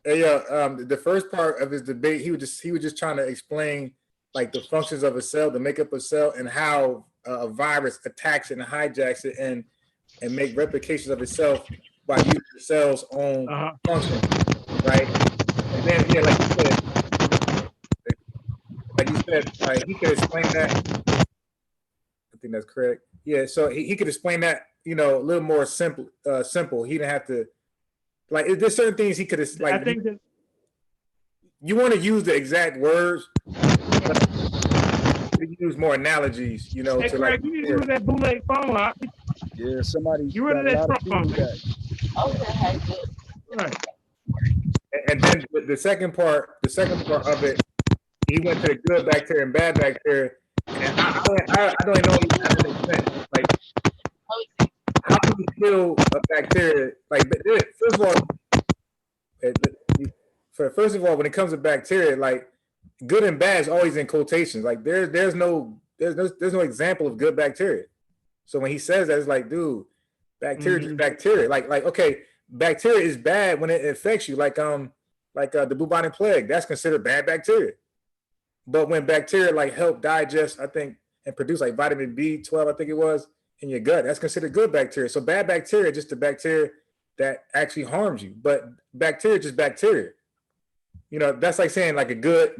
The first part of his debate, he was just trying to explain like the functions of a cell, the makeup of a cell, and how a virus attacks it and hijacks it and make replications of itself by using the cell's own function, right? And then, yeah, like you said, he could explain that. I think that's correct. Yeah, so he could explain that, a little more simple. He didn't have to, like, there's certain things he could have, like, I think that you want to use the exact words, but you use more analogies, Hey, to Craig, like. you use that bootleg phone, huh? Yeah, somebody. You rid of that front phone. Okay. Right. And then the second part of it, he went to the good bacteria and bad bacteria, and I don't even know if that makes sense. Like, how can you kill a bacteria? Like, first of all, when it comes to bacteria, like, good and bad is always in quotations. Like, there's no example of good bacteria. So when he says that, it's like, dude, bacteria is bacteria. Like, okay, bacteria is bad when it infects you, like the bubonic plague. That's considered bad bacteria. But when bacteria like help digest, I think, and produce like vitamin B12, I think it was, in your gut, that's considered good bacteria. So bad bacteria is just the bacteria that actually harms you. But bacteria is just bacteria. That's like saying like a good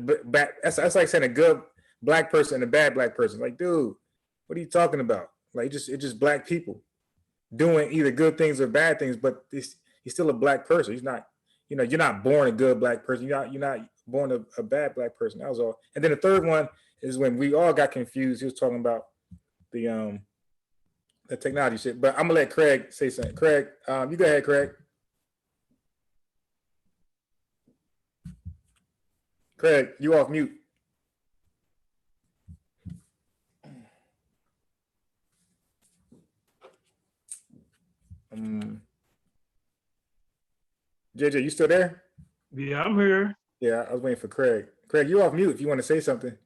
that's like saying a good black person and a bad black person. Like, dude, what are you talking about? Like, it's just black people doing either good things or bad things, but he's still a black person. He's not, you're not born a good black person. You're not born a bad black person. That was all. And then the third one is when we all got confused. He was talking about the technology shit. But I'm gonna let Craig say something. Craig, you go ahead, Craig. Craig, you off mute. JJ, you still there? Yeah, I'm here. Yeah, I was waiting for Craig. Craig, you off mute if you want to say something.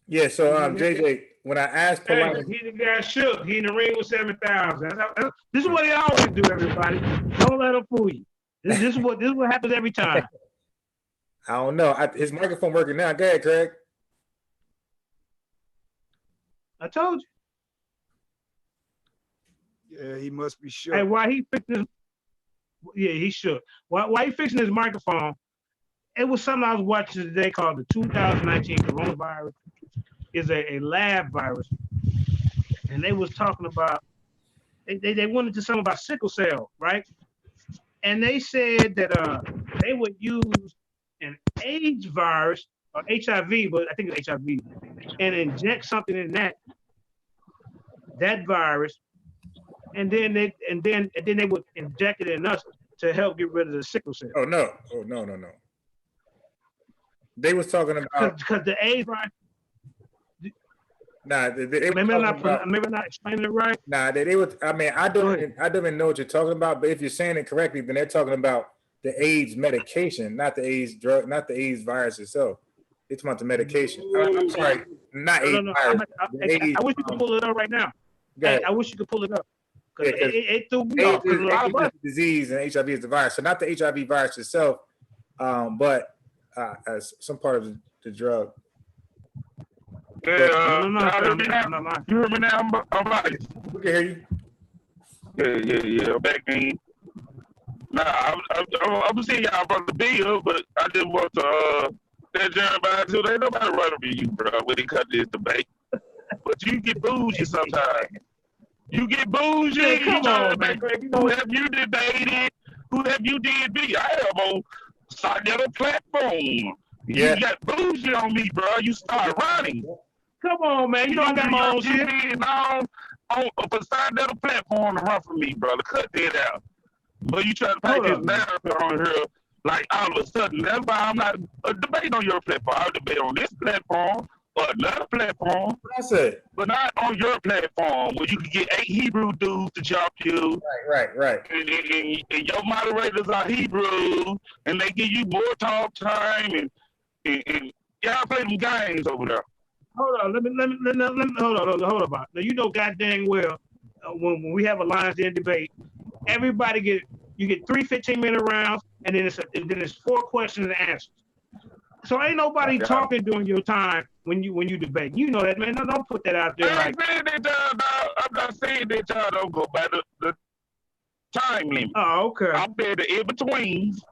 Yeah, so JJ, when I asked politely, he got shook. He in the ring with 7,000. This is what he always do, everybody. Don't let him fool you. This is what happens every time. I don't know. His microphone working now. Go ahead, Craig. I told you. Yeah, he must be shook. Hey, why he fixed this? Yeah, he shook. Why he fixing his microphone? It was something I was watching today called the 2019 coronavirus. It's a lab virus, and they was talking about they went into something about sickle cell, right? And they said that they would use an AIDS virus or HIV, but I think it's HIV, and inject something in that virus. And then they would inject it in us to help get rid of the sickle cell. Oh no! They was talking about because the AIDS virus. Nah, they maybe not explaining it right. Nah, they would. I mean, I don't even know what you're talking about. But if you're saying it correctly, then they're talking about the AIDS medication, not the AIDS drug, not the AIDS virus itself. It's about the medication. I'm sorry, not AIDS virus. I wish you could pull it up right now. I wish you could pull it up. Because it threw me off. AIDS is the disease and HIV is the virus. So not the HIV virus itself, but as some part of the drug. Yeah, you hear me now? I'm right. We can hear you. Yeah. Back in. Nah, I'm seeing y'all brought the bill, but I just want to that JJ7000. Ain't nobody running for you, bro, when they cut this debate. But you get bougie sometimes. You get bougie. Hey, come on, man. Who have you debated? Who have you did be? I am on another platform. Yeah. You got bougie on me, bro. You start running. Come on, man. You know I got my own shit. On another platform to run for me, brother. Cut that out. But you try to take this narrative on here like all of a sudden. That's why I'm not debating on your platform. I'll debate on this platform another platform. What I said. But not on your platform where you can get 8 Hebrew dudes to jump you. Right. And your moderators are Hebrew, and they give you more talk time, and y'all play them games over there. Hold on, let me hold on. Now you know goddamn well when we have a Lions Den debate, everybody you get 3 15-minute rounds, and then it's 4 questions and answers. So ain't nobody talking during your time when you debate. You know that, man. No, don't put that out there. I'm not saying that y'all don't go by the time limit. Oh, okay. I'm saying the in-betweens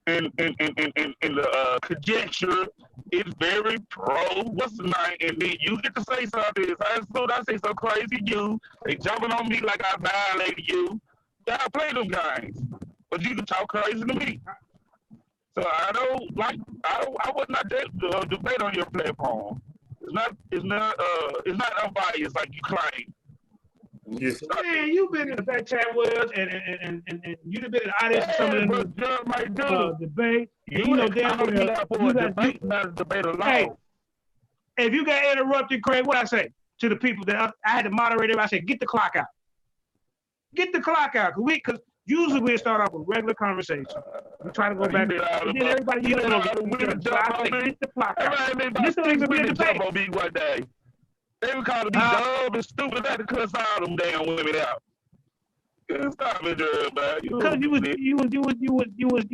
and the conjecture is very pro what's the name, and then you get to say something. As soon as I say something crazy, they jumping on me like I violated you. Y'all play them guys, but you can talk crazy to me. So I would not debate on your platform. It's not unbiased like you claim. Yes. Man, you've been in the back chat with us, and you've been in the audience for some of the debate. You know damn well you got not debate alone. Hey, if you got interrupted, Craig, what I say to the people that I had to moderate it, I said, get the clock out. Get the clock out, because usually we start off with regular conversation. We try to go back, and then everybody get the clock out. This thing's gonna be a debate. They would call me dumb and stupid. I had to cuss all them damn women out. Stop it, man. Because you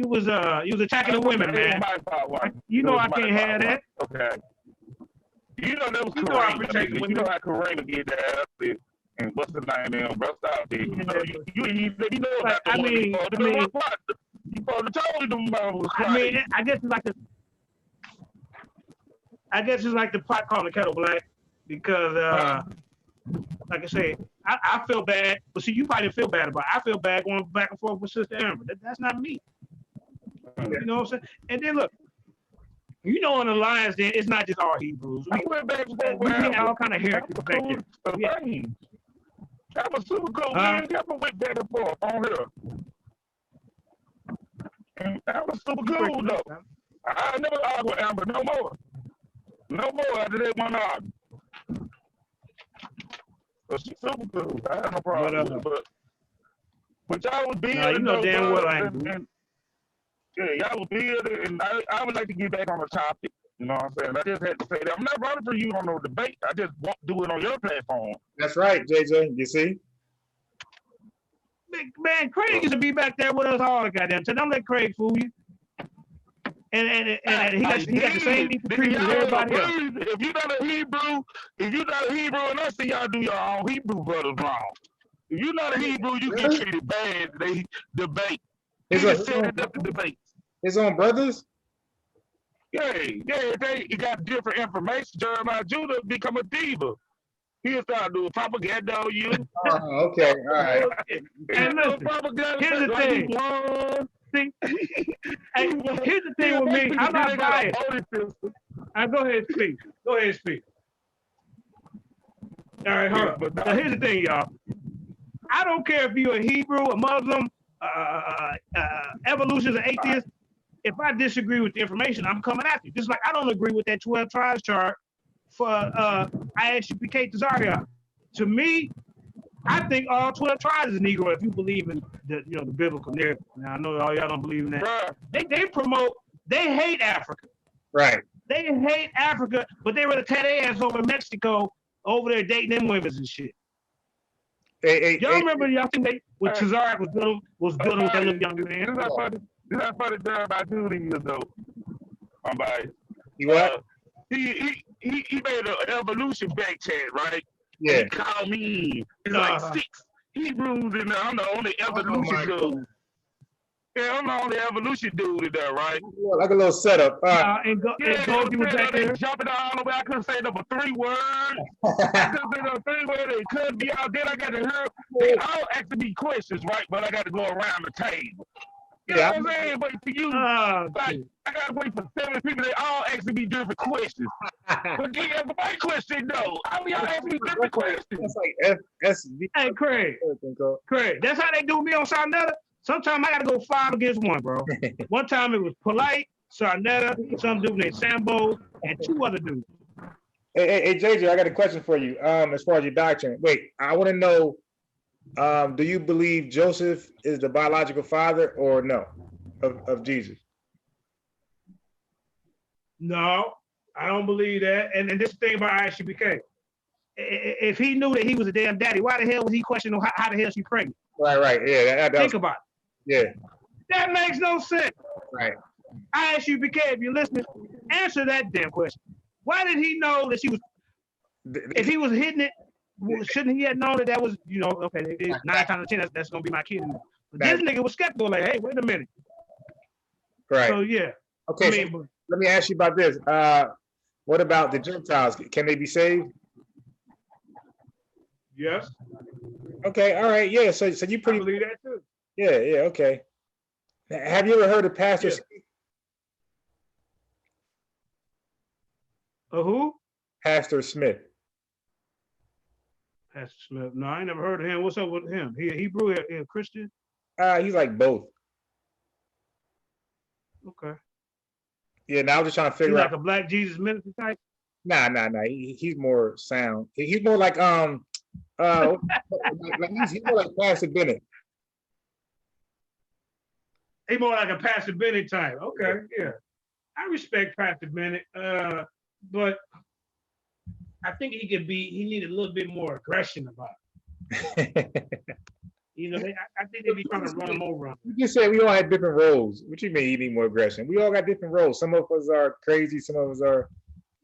was attacking the women, man. You know I can't have that. Okay. You know that was Kareem. You know how Kareem get that outfit. And what's the name of them, bro? Stop it. You know about the women. You probably told them was crying. I guess it's like the pot calling the kettle black. Because, like I said, I feel bad. But see, you probably didn't feel bad about it. I feel bad going back and forth with Sister Amber. That's not me. You know what I'm saying? And then look, you know, in the Lions, then it's not just all Hebrews. We have all kind of heretics back there. That was super cool. We never went back and forth on here. And that was super cool, though. I never argue with Amber no more. No more after that one argue. But she's super cool. I have no problem with it. But y'all was building. You know damn well I ain't. Yeah, y'all was building, and I would like to get back on the topic. You know what I'm saying? I just had to say that. I'm not running for you on no debate. I just won't do it on your platform. That's right, JJ. You see? Man, Craig used to be back there with us all the goddamn time. Don't let Craig fool you. And he got the same treatment as everybody else. If you're not a Hebrew, and I see y'all do your own Hebrew brothers wrong. If you're not a Hebrew, you get treated bad. They debate. His own brothers? Yeah, they got different information. Jeremiah Judah become a diva. He'll start doing propaganda on you. Oh, okay, all right. And listen, here's the thing. See, here's the thing with me. I'm not biased. Go ahead and speak. All right, hold on. Now, here's the thing, y'all. I don't care if you're a Hebrew, a Muslim, evolutionist, an atheist. If I disagree with the information, I'm coming after you. Just like I don't agree with that 12 tribes chart for ISUPK Tazaria. To me, I think all 12 tribes is Negro if you believe in the biblical narrative. Now I know all y'all don't believe in that. They hate Africa. Right. They hate Africa, but they rather tear their ass over Mexico over there dating them women and shit. Y'all remember y'all think when Tazaria was dealing with that little young man? This is funny done by dude years old. I'm biased. You what? He made an evolution back chat, right? Yeah. He called me. It's like 6 Hebrews in there. I'm the only evolution dude. Yeah, I'm the only evolution dude in there, right? Like a little setup. And Goldie was back there. Jumping all the way. I couldn't say number 3 words. I couldn't say number 3 words. It couldn't be out. Then I got to hear. They all asking me questions, right? But I got to go around the table. You know what I'm saying? But for you, I gotta wait for 7 people. They all asking me different questions. But then my question though, y'all asking me different questions. That's like FSV. Hey, Craig, that's how they do me on Sarnetta. Sometimes I gotta go 5 against 1, bro. One time it was Polite, Sarnetta, some dude named Sambo, and 2 other dudes. Hey, JJ, I got a question for you. As far as your doctrine, wait, I want to know. Do you believe Joseph is the biological father or no of Jesus? No, I don't believe that. And this thing about ISUBK, if he knew that he was a damn daddy, why the hell was he questioning how the hell she pregnant? Right. Yeah. Think about it. Yeah. That makes no sense. Right. ISUBK, if you're listening, answer that damn question. Why did he know that she was? If he was hitting it, shouldn't he have known that was, okay, 9 times out of 10, that's gonna be my kid. But this nigga was skeptical, like, hey, wait a minute. Right. So yeah. Okay. So let me ask you about this. What about the Gentiles? Can they be saved? Yes. Okay. All right. Yeah. So you pretty. I believe that too. Yeah. Okay. Have you ever heard of Pastor? Who? Pastor Smith. Pastor Smith. No, I ain't never heard of him. What's up with him? He Hebrew, a Christian? He's like both. Okay. Yeah, now I was just trying to figure out. Like a Black Jesus minister type? Nah. He's more sound. He's more like he's more like Pastor Bennett. He's more like a Pastor Bennett type. Okay, yeah. I respect Pastor Bennett, but I think he needed a little bit more aggression about it. I think they'd be trying to run him over. You just said we all had different roles. What you mean you need more aggression? We all got different roles. Some of us are crazy, some of us are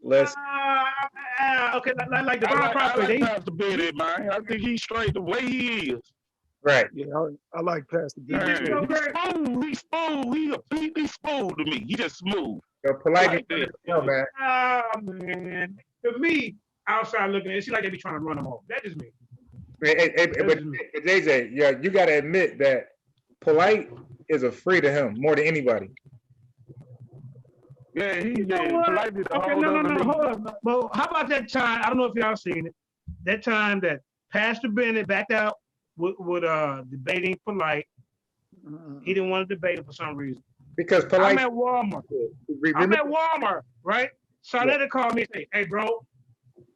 less. Okay, like the Divine Prospect. I like Pastor Bennett, man. I think he's straight the way he is. Right. Yeah, I like Pastor Bennett. He's smooth. He's smooth to me. He just smooth. Polite, man. Man. To me, outside looking at it, it seems like they be trying to run them off. That is me. But JJ, yeah, you got to admit that Polite is afraid of him more than anybody. Yeah, Polite is okay, no, hold up. Well, how about that time? I don't know if y'all seen it. That time that Pastor Bennett backed out with debating Polite. He didn't want to debate it for some reason. Because Polite. I'm at Walmart, right? Sarnetta called me and say, hey, bro,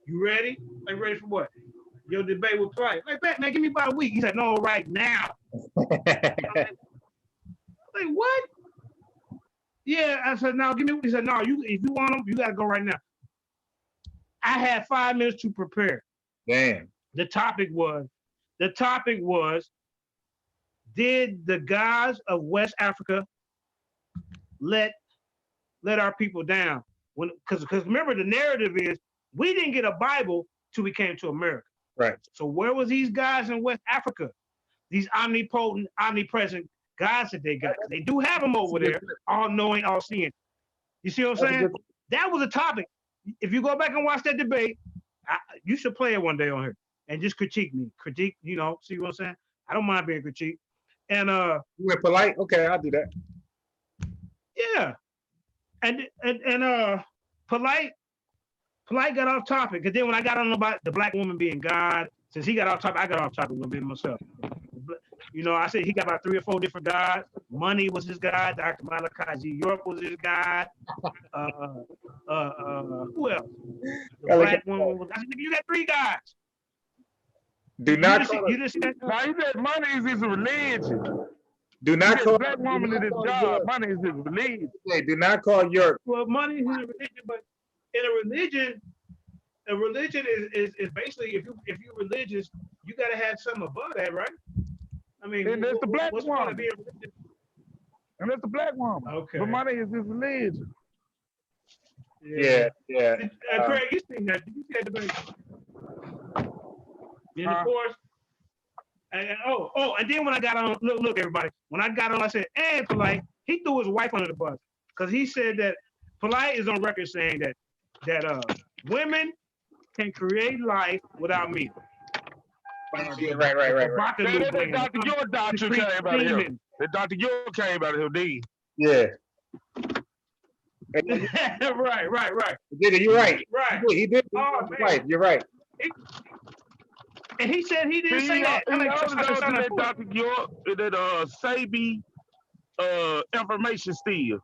you ready? Like, ready for what? Your debate with Polite. Like, man, give me about a week. He said, no, right now. Like, what? Yeah, I said, no, give me. He said, no, if you want them, you got to go right now. I had 5 minutes to prepare. Damn. The topic was, did the gods of West Africa let our people down? Because remember, the narrative is we didn't get a Bible till we came to America. Right. So where was these guys in West Africa? These omnipotent, omnipresent gods that they got. They do have them over there, all knowing, all seeing. You see what I'm saying? That was a topic. If you go back and watch that debate, you should play it one day on here and just critique me. See what I'm saying? I don't mind being critiqued. And you went Polite? Okay, I'll do that. Yeah. And Polite got off topic. Because then when I got on about the black woman being God, since he got off topic, I got off topic a little bit myself. I said he got about 3 or 4 different gods. Money was his god. Dr. Malachi Z. York was his god. Who else? The black woman was. I said, you got 3 gods. Do not call it. Now he said money is his religion. Do not call black woman is his job. Money is his religion. Hey, do not call York. Well, money is his religion, but in a religion is basically if you're religious, you gotta have something above that, right? I mean, and that's the black woman. And that's the black woman. Okay. But money is his religion. Yeah. Craig, you seen that? Did you see that debate? And of course, and then when I got on, look, everybody. When I got on, I said, "Hey, Polite." He threw his wife under the bus because he said that Polite is on record saying that women can create life without me. Yeah, right. That Dr. York doctor came out of him. That Dr. York came out of him, D. Yeah. Right. You're right. Right. He did. Right. You're right. And he said he didn't say that. That Dr. York, that Sabi information steal.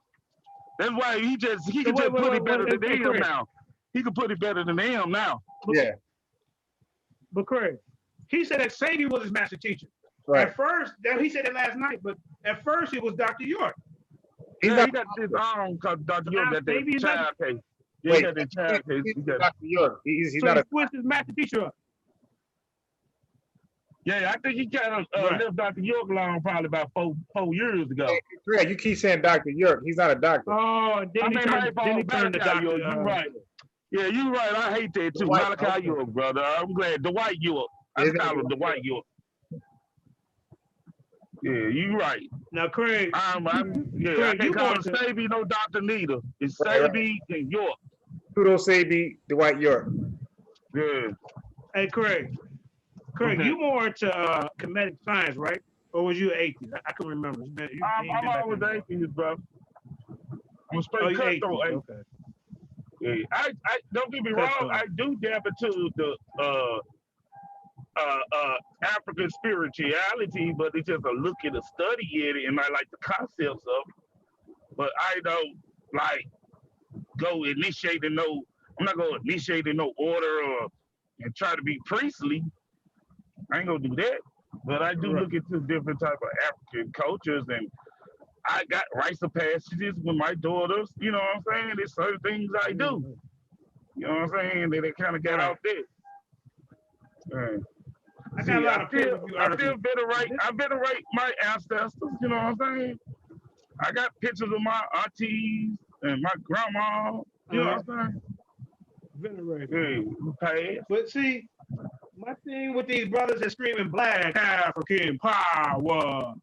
That's why he just put it better than him now. he could put it better than them now. Yeah. But Craig, he said that Sadie was his master teacher. Right. At first, he said it last night, but at first it was Dr. York. He got this because Dr. York got that child case. Yeah, Wait, he got that child case. Dr. York. He's so not he switched his master teacher up. Yeah, I think he kind of left Dr. York alone probably about four years ago. Hey, Greg, you keep saying Dr. York. He's not a doctor. Oh, then he turned to Dr. York. You're right. Yeah, you're right. I hate that too. Malachi York, brother. I'm glad. Dwight York. I call him Dwight York. Yeah, you're right. Now, Craig. Craig, I can't call him Sabi, no Dr. Neither. It's Sabi and York. Pseudo Sabi, Dwight York. Yeah. Hey, Craig, you more into comedic science, right? Or was you an atheist? I can remember. I'm always atheist, bro. I'm a straight cutthroat atheist. Okay. Yeah. I don't get me wrong. I do dab into the African spirituality, but it's just a look at a study at it, and I like the concepts of it. But I don't like go initiating no. I'm not gonna initiate in no order and try to be priestly. I ain't gonna do that. But I do look into different type of African cultures, and I got rites of passages with my daughters. You know what I'm saying? There's certain things I do. You know what I'm saying? They kind of got out there. I got a lot of I still venerate my ancestors. You know what I'm saying? I got pictures of my aunties and my grandma. You know what I'm saying? Venerate. Yeah, but see, my thing with these brothers that screaming Black African power.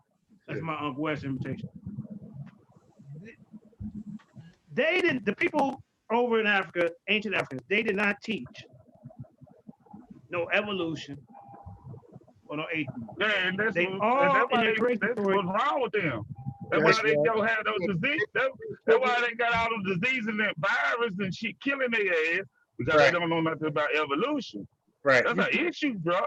That's my Uncle West invitation. They didn't. The people over in Africa, ancient Africans, they did not teach no evolution or no atheism. Yeah, and that's they what's wrong with them. That's why they don't have those diseases. That's why they got all those diseases and that virus and shit killing their ass because they don't know nothing about evolution. Right. That's an issue, bro.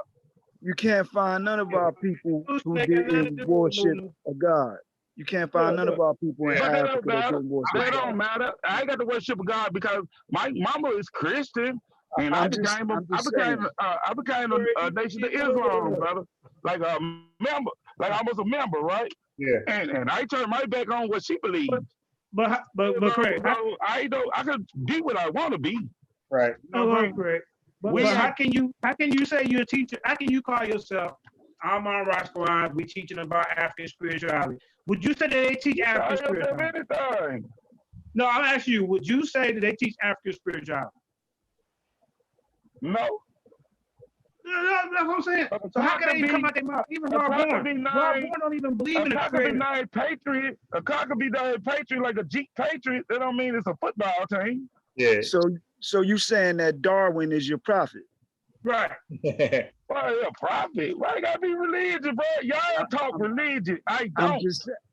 You can't find none of our people who didn't worship a God. You can't find none of our people in Africa that didn't worship That God. don't matter. I ain't got to worship God because my mama is Christian, and I became a nation of Islam, brother. Like a member, like I was a member, right? Yeah. And I turned my back on what she believes. But Craig, I could be what I want to be. Right. Craig. But how can you say you're a teacher? How can you call yourself Amon Roscoe? We teaching about African spirituality. Would you say that they teach African spirituality? No, I'm asking you. Would you say that they teach African spirituality? No. That's what I'm saying. So how can they even come out their mouth? Even Rob Bourne don't even believe in the Creator. A cock could be named Patriot like a Jeep Patriot. That don't mean it's a football team. Yeah. So you saying that Darwin is your prophet? Right. Why a prophet? Why you gotta be religious, bro? Y'all talk religion. I don't.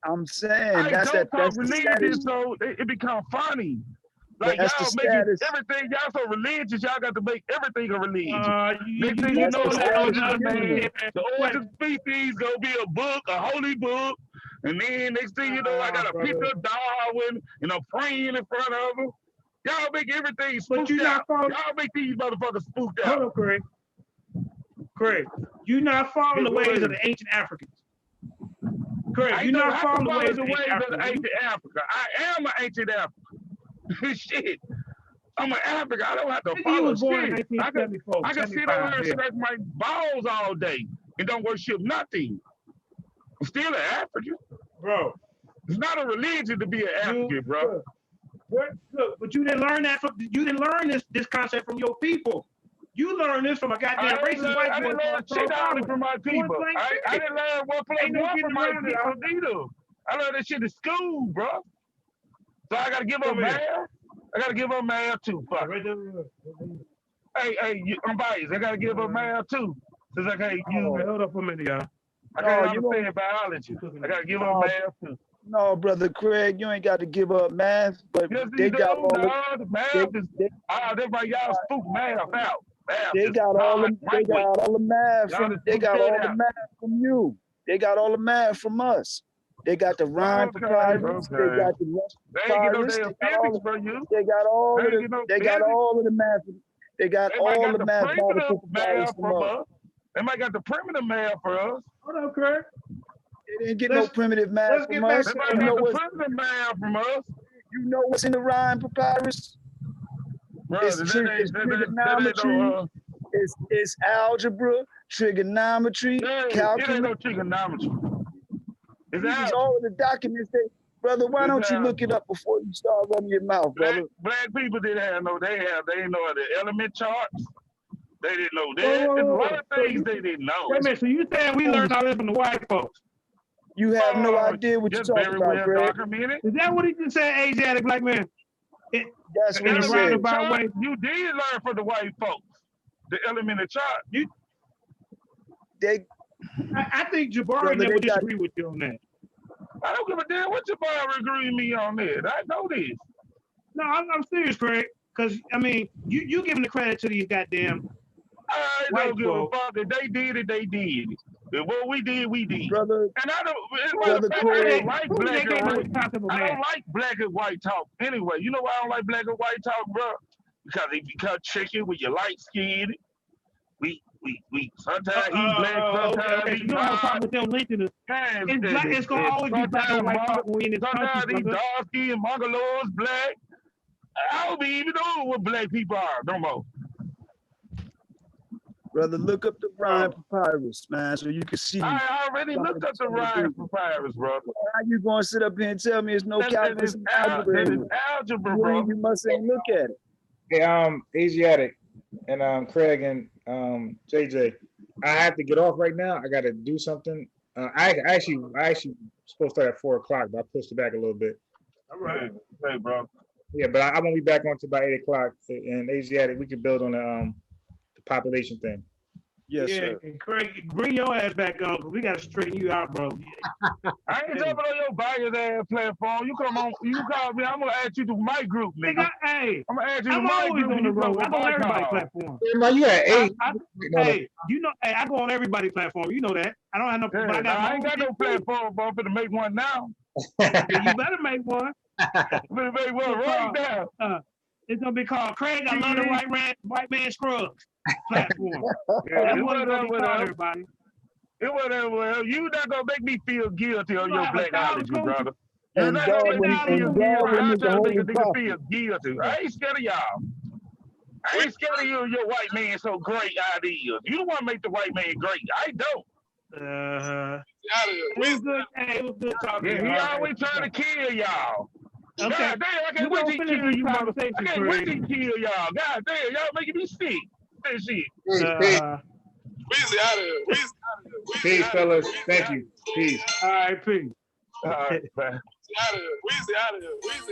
I'm saying I don't talk religion, so it become funny. Like y'all making everything, y'all so religious, y'all got to make everything a religion. Next thing you know, the origin species gonna be a book, a holy book, and then next thing you know, I got a picture of Darwin and I'm praying in front of him. Y'all make everything spooked out. Y'all make these motherfuckers spooked out. Hold on, Craig. Craig, you not following the ways of the ancient Africans. Craig, you not following the ways of the ancient Africa. I am an ancient African. Shit. I'm an African. I don't have to follow shit. I can sit over and stretch my balls all day and don't worship nothing. I'm still an African. Bro. It's not a religion to be an African, bro. Look, but you didn't learn that you didn't learn this concept from your people. You learned this from a goddamn racist white boy. I didn't learn shit out of it from my people. I didn't learn 1 plus 1 from my people either. I learned that shit in school, bro. So I gotta give up math. I gotta give up math too. Fuck. Hey, I'm biased. I gotta give up math too. Cause I can't use. Hold up for a minute, y'all. I can't understand biology. I gotta give up math too. No, brother Craig, you ain't got to give up math, but they got all the math. That's why y'all spook math out. They got all the math from you. They got all the math from us. They got the Rhine papyrus. They got the Russian They ain't get no papyrus. damn physics for you. They got all They of ain't the. get no They got physics. all of the math. They got They might all got the the mathematical primitive papyrus math from from us. us. They might got the primitive math for us. Hold on, Kurt. They didn't get no primitive math let's from get back us. They to might You got know the what's primitive math from us. you know what's in the Rhine papyrus? Bro, It's that trigonometry. ain't no It's algebra, trigonometry, it ain't calculus. no trigonometry. It's These is algebra. all of the documents that, brother. Why don't you look it up before you start running your mouth, brother? Black people didn't have no. They didn't know the element charts. They didn't know that. There's a lot of things they didn't know. Wait a minute. So you saying we learned all this from the white folks? You have no idea what you're Just talking very about, well Greg. documented. Is that what he just said, Asiatic black man? That's In what he a said. roundabout way. You did learn from the white folks. The elemental chart. I think Jabari Brother, never they got- disagree with you on that. I don't give a damn what your bar agree with me on that. I know this. No, I'm serious, Craig. Because I mean, you giving the credit to these goddamn I white don't give a folks. fuck. If they did it, they did it. If what we did, we did. Brother, and I don't. It's Brother I don't Craig, like who black they and gave white. the concept of I man? don't like black and white talk. Anyway, you know why I don't like black and white talk, bro? Because they become tricky when you're light skinned. We sometimes he's black, sometimes okay. he's You know how not. talk with them listeners. It's gonna always be black and white talk when we in this country, sometimes these brother. dark skinned Mongolos, black. I don't be even know what black people are no more. Brother, look up the Rhine papyrus, man, so you can see. I already looked up the Rhine papyrus, brother. How you gonna sit up here and tell me there's no calculus and algebra? That in is it? algebra, bro. You must ain't look at it. Hey, Asiatic and Craig and JJ, I have to get off right now. I got to do something. I actually supposed to start at 4 o'clock, but I pushed it back a little bit. All right, hey, bro. Yeah, but I won't be back on until about 8 o'clock. And Asiatic, we can build on the population thing. Yes, yeah, sir. and Craig, bring your ass back on, because we got to straighten you out, bro. I ain't jumping on your biased ass platform. You come on, you call me. I'm gonna add you to my group, nigga. Hey, I'm gonna add you to I'm my always group. on the You come road. I on go on my everybody's call. platform. Man, you at 8. Hey, you know, hey, I go on everybody's platform. You know that. I don't have no. Yeah, but I got I my ain't own got no shit, too. platform, but I'm finna make one now. Yeah, you better make one. I'm finna make one right now. It's gonna be called Craig. I love the white man scrubs platform. Yeah, That's it what it's gonna be called, whatever. everybody. It whatever. You not gonna make me feel guilty on You your have a black thousand allergy, coaches. brother. You're And not God gonna make me will, feel and guilty. God will I'm make a trying to make a holy nigga prophet. feel guilty. I ain't scared of y'all. I ain't scared of you and your white man so great ideas. You don't want to make the white man great. I don't. It was good. Hey, it was good talking. Yeah, to he you. always trying to kill y'all. Okay. God damn, I can't wait to kill you, motherfucker. I can't wait to kill y'all. God damn, y'all making me sick. That shit. Weezy out of here. Weezy out of here. Peace, fellas. Thank you. Peace. All right, peace. All right, bye. Weezy out of here. Weezy out of here. Weezy